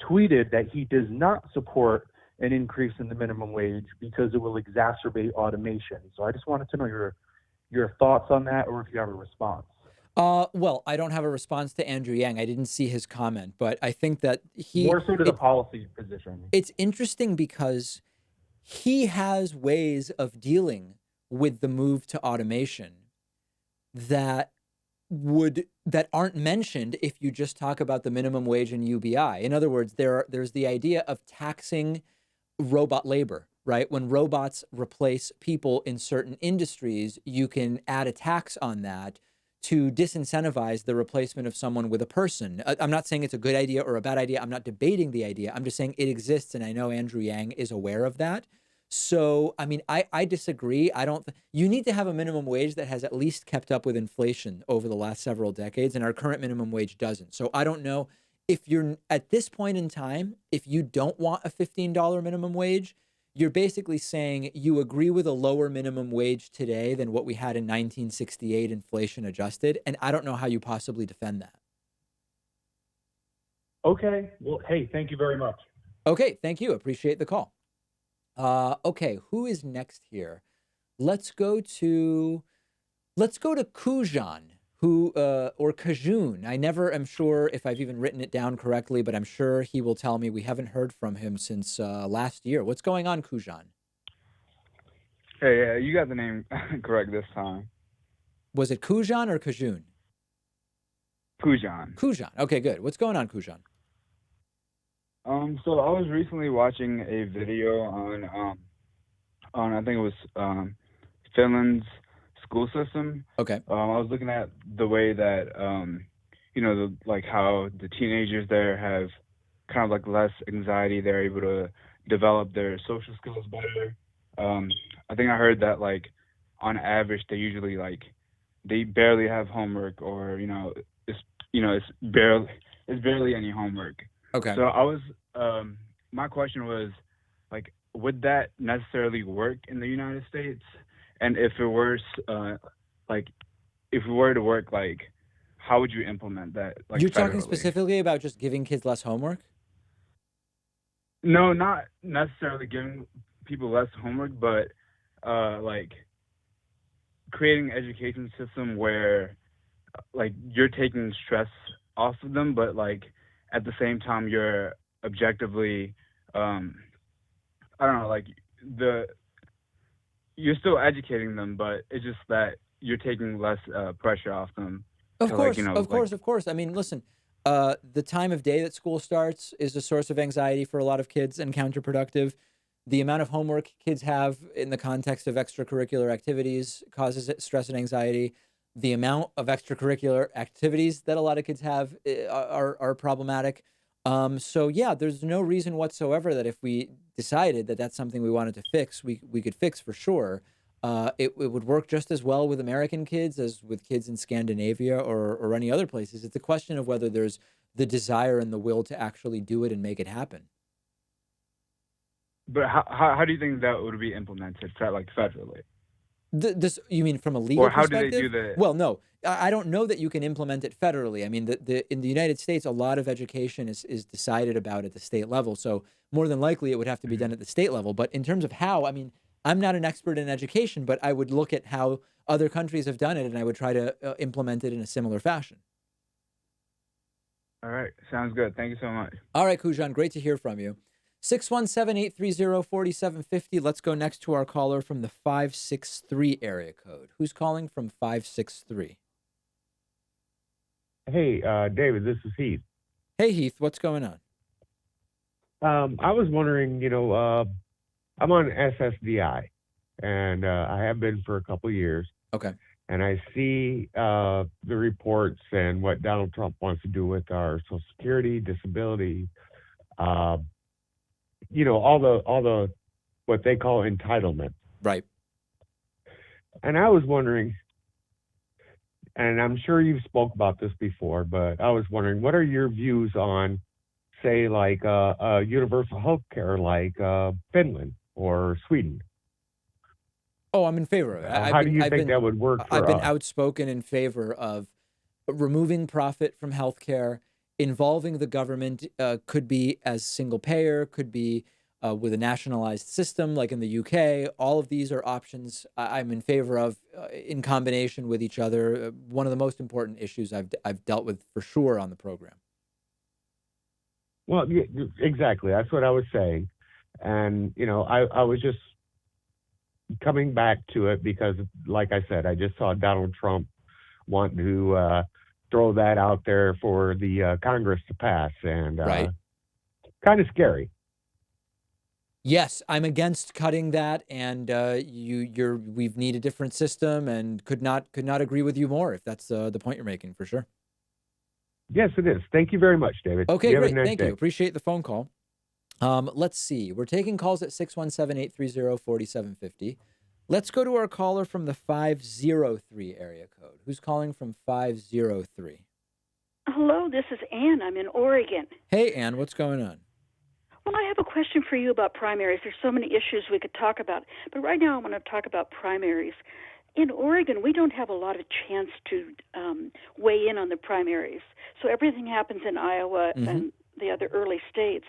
tweeted that he does not support an increase in the minimum wage because it will exacerbate automation. So I just wanted to know your thoughts on that, or if you have a response. Well, I don't have a response to Andrew Yang. I didn't see his comment, but I think that More so to the policy position. It's interesting because he has ways of dealing with the move to automation that aren't mentioned if you just talk about the minimum wage and UBI. In other words, there's the idea of taxing robot labor, right? When robots replace people in certain industries, you can add a tax on that to disincentivize the replacement of someone with a person. I'm not saying it's a good idea or a bad idea. I'm not debating the idea. I'm just saying it exists, and I know Andrew Yang is aware of that. So, I mean, I disagree. You need to have a minimum wage that has at least kept up with inflation over the last several decades, and our current minimum wage doesn't. So I don't know if you're at this point in time, if you don't want a $15 minimum wage, you're basically saying you agree with a lower minimum wage today than what we had in 1968 inflation adjusted. And I don't know how you possibly defend that. Okay. Well, hey, thank you very much. Okay. Thank you. Appreciate the call. Okay. Who is next here? Let's go to Kujan, or Kajun. I never am sure if I've even written it down correctly, but I'm sure he will tell me. We haven't heard from him since last year. What's going on, Kujan? Hey, you got the name correct this time. Was it Kujan or Kajun? Kujan. Kujan. Okay, good. What's going on, Kujan? So I was recently watching a video on I think it was Finland's school system. Okay. I was looking at the way that how the teenagers there have kind of like less anxiety. They're able to develop their social skills better. I think I heard that like on average they usually they barely have homework, or it's barely any homework. Okay. So I was my question was like, would that necessarily work in the United States? And if it were if we were to work, how would you implement that? You're federally? talking specifically about just giving kids less homework? No, not necessarily giving people less homework, but creating an education system where you're taking stress off of them, but at the same time you're objectively you're still educating them, but it's just that you're taking less pressure off them. Of course. I mean, listen, the time of day that school starts is a source of anxiety for a lot of kids and counterproductive. The amount of homework kids have in the context of extracurricular activities causes stress and anxiety. The amount of extracurricular activities that a lot of kids have are problematic. So yeah, there's no reason whatsoever that if we decided that that's something we wanted to fix, we could fix for sure. It would work just as well with American kids as with kids in Scandinavia or any other places. It's a question of whether there's the desire and the will to actually do it and make it happen. But how do you think that would be implemented, federally? This, you mean from a legal perspective? Or how do they do that? Well, no, I don't know that you can implement it federally. I mean, in the United States, a lot of education is decided about at the state level. So more than likely, it would have to be done at the state level. But in terms of how, I mean, I'm not an expert in education, but I would look at how other countries have done it, and I would try to implement it in a similar fashion. All right. Sounds good. Thank you so much. All right, Kujan, great to hear from you. 617-830-4750. Let's go next to our caller from the 563 area code. Who's calling from 563? Hey, David, this is Heath. Hey, Heath, what's going on? I was wondering, I'm on SSDI, and I have been for a couple of years. Okay. And I see the reports and what Donald Trump wants to do with our Social Security, disability, all the what they call entitlement. Right. And I was wondering, and I'm sure you've spoke about this before, but I was wondering, what are your views on, say, like universal health care, like Finland or Sweden? Oh, I'm in favor of it. How do you think that would work for I've been us? outspoken in favor of removing profit from healthcare, involving the government. Could be as single payer, could be with a nationalized system like in the UK. All of these are options I'm in favor of in combination with each other. One of the most important issues I've dealt with for sure on the program. Well, yeah, exactly. That's what I was saying. And, I was just coming back to it because, like I said, I just saw Donald Trump want to throw that out there for the Congress to pass, and Right. kind of scary. Yes, I'm against cutting that, and we need a different system, and could not agree with you more if that's the point you're making, for sure. Yes, it is. Thank you very much, David. Okay, You have a great. nice Thank day. you. Appreciate the phone call. Let's see. We're taking calls at 617-830-4750. Let's go to our caller from the 503 area code. Who's calling from 503? Hello, this is Ann. I'm in Oregon. Hey, Ann, what's going on? Well, I have a question for you about primaries. There's so many issues we could talk about, but right now I want to talk about primaries. In Oregon, we don't have a lot of chance to weigh in on the primaries. So everything happens in Iowa and the other early states.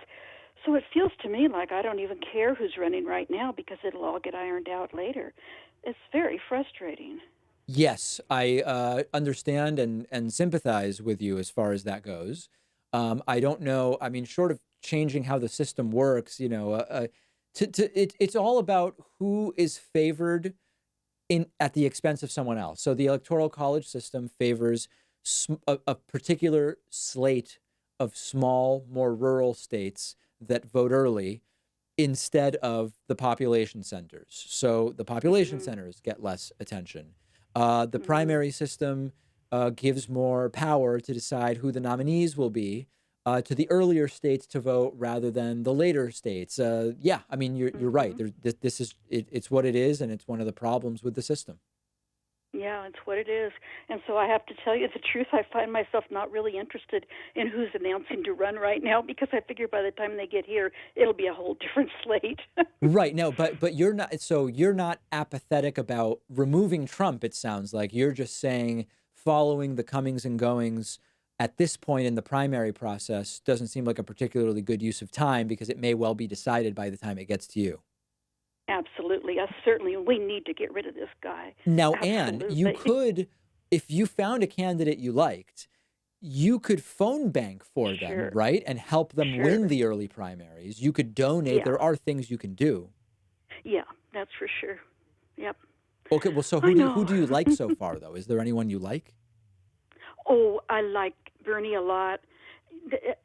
So it feels to me like I don't even care who's running right now because it'll all get ironed out later. It's very frustrating. Yes, I understand and sympathize with you as far as that goes. I don't know. I mean, short of changing how the system works, it's all about who is favored at the expense of someone else. So the Electoral College system favors a particular slate of small, more rural states that vote early instead of the population centers. So the population centers get less attention. The primary system gives more power to decide who the nominees will be to the earlier states to vote rather than the later states. Yeah, I mean, you're right. It's what it is, and it's one of the problems with the system. Yeah, it's what it is. And so I have to tell you the truth, I find myself not really interested in who's announcing to run right now because I figure by the time they get here, it'll be a whole different slate. Right. No, but you're not, so you're not apathetic about removing Trump, it sounds like. You're just saying following the comings and goings at this point in the primary process doesn't seem like a particularly good use of time because it may well be decided by the time it gets to you. Absolutely. Certainly, we need to get rid of this guy. Now, Absolutely. Anne, you could, if you found a candidate you liked, you could phone bank for them, right? And help them win the early primaries. You could donate. Yeah. There are things you can do. Yeah, that's for sure. Yep. Okay, well, so who do you like so far, though? Is there anyone you like? Oh, I like Bernie a lot.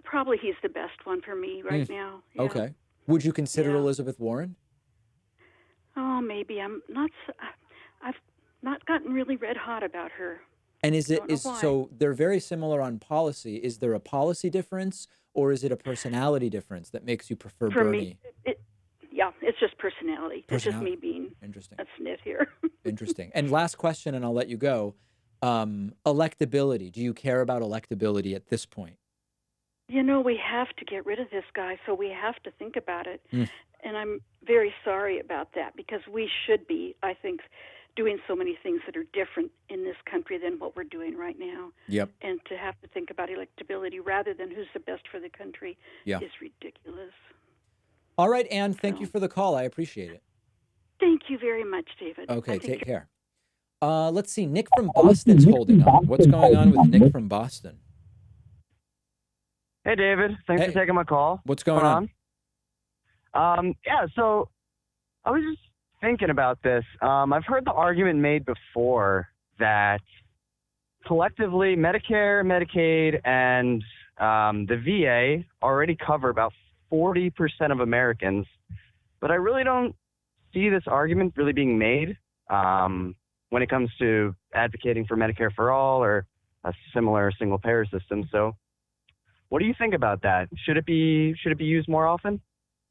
Probably he's the best one for me right now. Yeah. Okay. Would you consider Elizabeth Warren? Oh, maybe. I've not gotten really red hot about her. And so they're very similar on policy. Is there a policy difference or is it a personality difference that makes you prefer Bernie? Me, it's just personality. It's just me being a snit here. Interesting. And last question, and I'll let you go. Electability. Do you care about electability at this point? We have to get rid of this guy, so we have to think about it. And I'm very sorry about that because we should be, I think, doing so many things that are different in this country than what we're doing right now. Yep. And to have to think about electability rather than who's the best for the country is ridiculous. All right, Anne, thank you for the call. I appreciate it. Thank you very much, David. Okay, take care. Let's see. Nick from Boston's holding on. What's going on with Nick from Boston? Hey, David. Thanks for taking my call. What's going on? So I was just thinking about this. I've heard the argument made before that collectively Medicare, Medicaid, and the VA already cover about 40% of Americans, but I really don't see this argument really being made when it comes to advocating for Medicare for all or a similar single payer system. So, what do you think about that? Should it be used more often?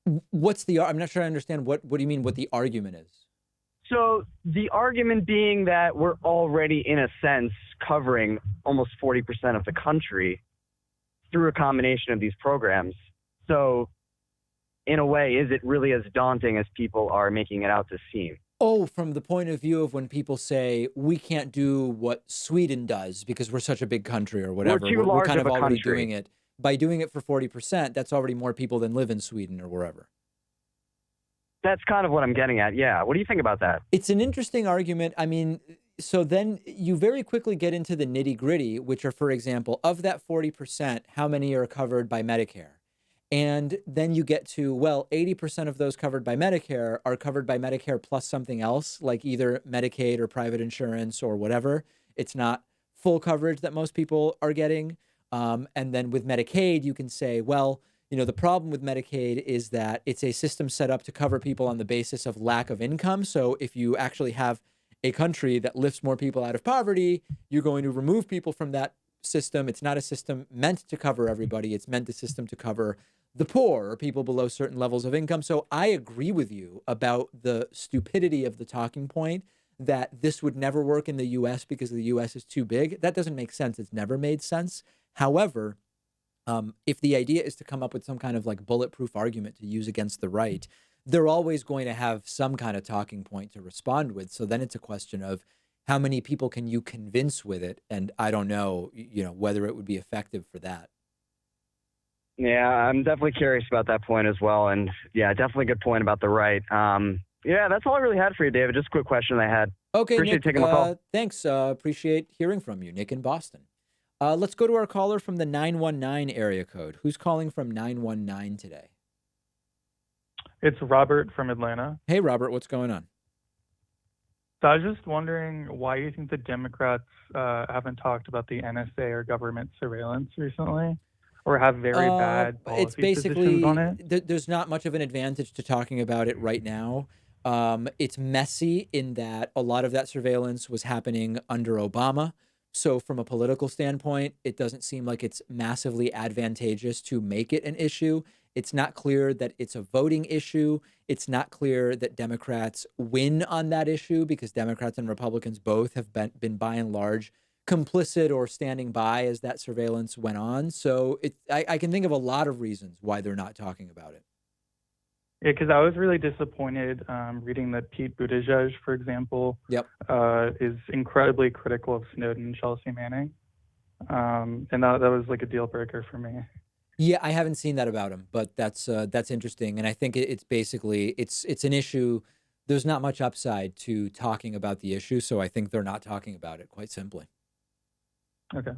I'm not sure I understand what do you mean what the argument is? So the argument being that we're already, in a sense, covering almost 40% of the country through a combination of these programs. So in a way, is it really as daunting as people are making it out to seem? Oh, from the point of view of when people say we can't do what Sweden does because we're such a big country or whatever. We're too large kind of of a already country. doing it. By doing it for 40%, that's already more people than live in Sweden or wherever. That's kind of what I'm getting at. Yeah. What do you think about that? It's an interesting argument. I mean, so then you very quickly get into the nitty gritty, which are, for example, of that 40%, how many are covered by Medicare? And then you get to, well, 80% of those covered by Medicare are covered by Medicare plus something else, like either Medicaid or private insurance or whatever. It's not full coverage that most people are getting. And then with Medicaid, you can say, well, the problem with Medicaid is that it's a system set up to cover people on the basis of lack of income. So if you actually have a country that lifts more people out of poverty, you're going to remove people from that system. It's not a system meant to cover everybody. It's meant a system to cover the poor or people below certain levels of income. So I agree with you about the stupidity of the talking point that this would never work in the US because the US is too big. That doesn't make sense. It's never made sense. However, if the idea is to come up with some kind of like bulletproof argument to use against the right, they're always going to have some kind of talking point to respond with. So then it's a question of how many people can you convince with it? And I don't know, whether it would be effective for that. Yeah, I'm definitely curious about that point as well. And yeah, definitely a good point about the right. Yeah, that's all I really had for you, David. Just a quick question I had. Okay, Appreciate Nick, taking my call. thanks. Appreciate hearing from you, Nick in Boston. Let's go to our caller from the 919 area code. Who's calling from 919 today? It's Robert from Atlanta. Hey, Robert, what's going on? So I was just wondering why you think the Democrats haven't talked about the NSA or government surveillance recently, or have very bad policy It's basically, positions on it. There's not much of an advantage to talking about it right now. It's messy in that a lot of that surveillance was happening under Obama. So from a political standpoint, it doesn't seem like it's massively advantageous to make it an issue. It's not clear that it's a voting issue. It's not clear that Democrats win on that issue because Democrats and Republicans both have been by and large complicit or standing by as that surveillance went on. So I can think of a lot of reasons why they're not talking about it. Yeah, because I was really disappointed reading that Pete Buttigieg, for example, is incredibly critical of Snowden and Chelsea Manning. And that was like a deal breaker for me. Yeah, I haven't seen that about him, but that's interesting. And I think it's basically, it's an issue. There's not much upside to talking about the issue. So I think they're not talking about it, quite simply. Okay.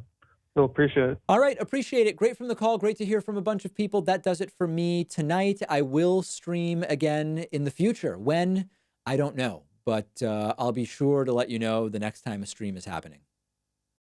So appreciate it. All right. Appreciate it. Great from the call. Great to hear from a bunch of people. That does it for me tonight. I will stream again in the future. When? I don't know, but I'll be sure to let you know the next time a stream is happening.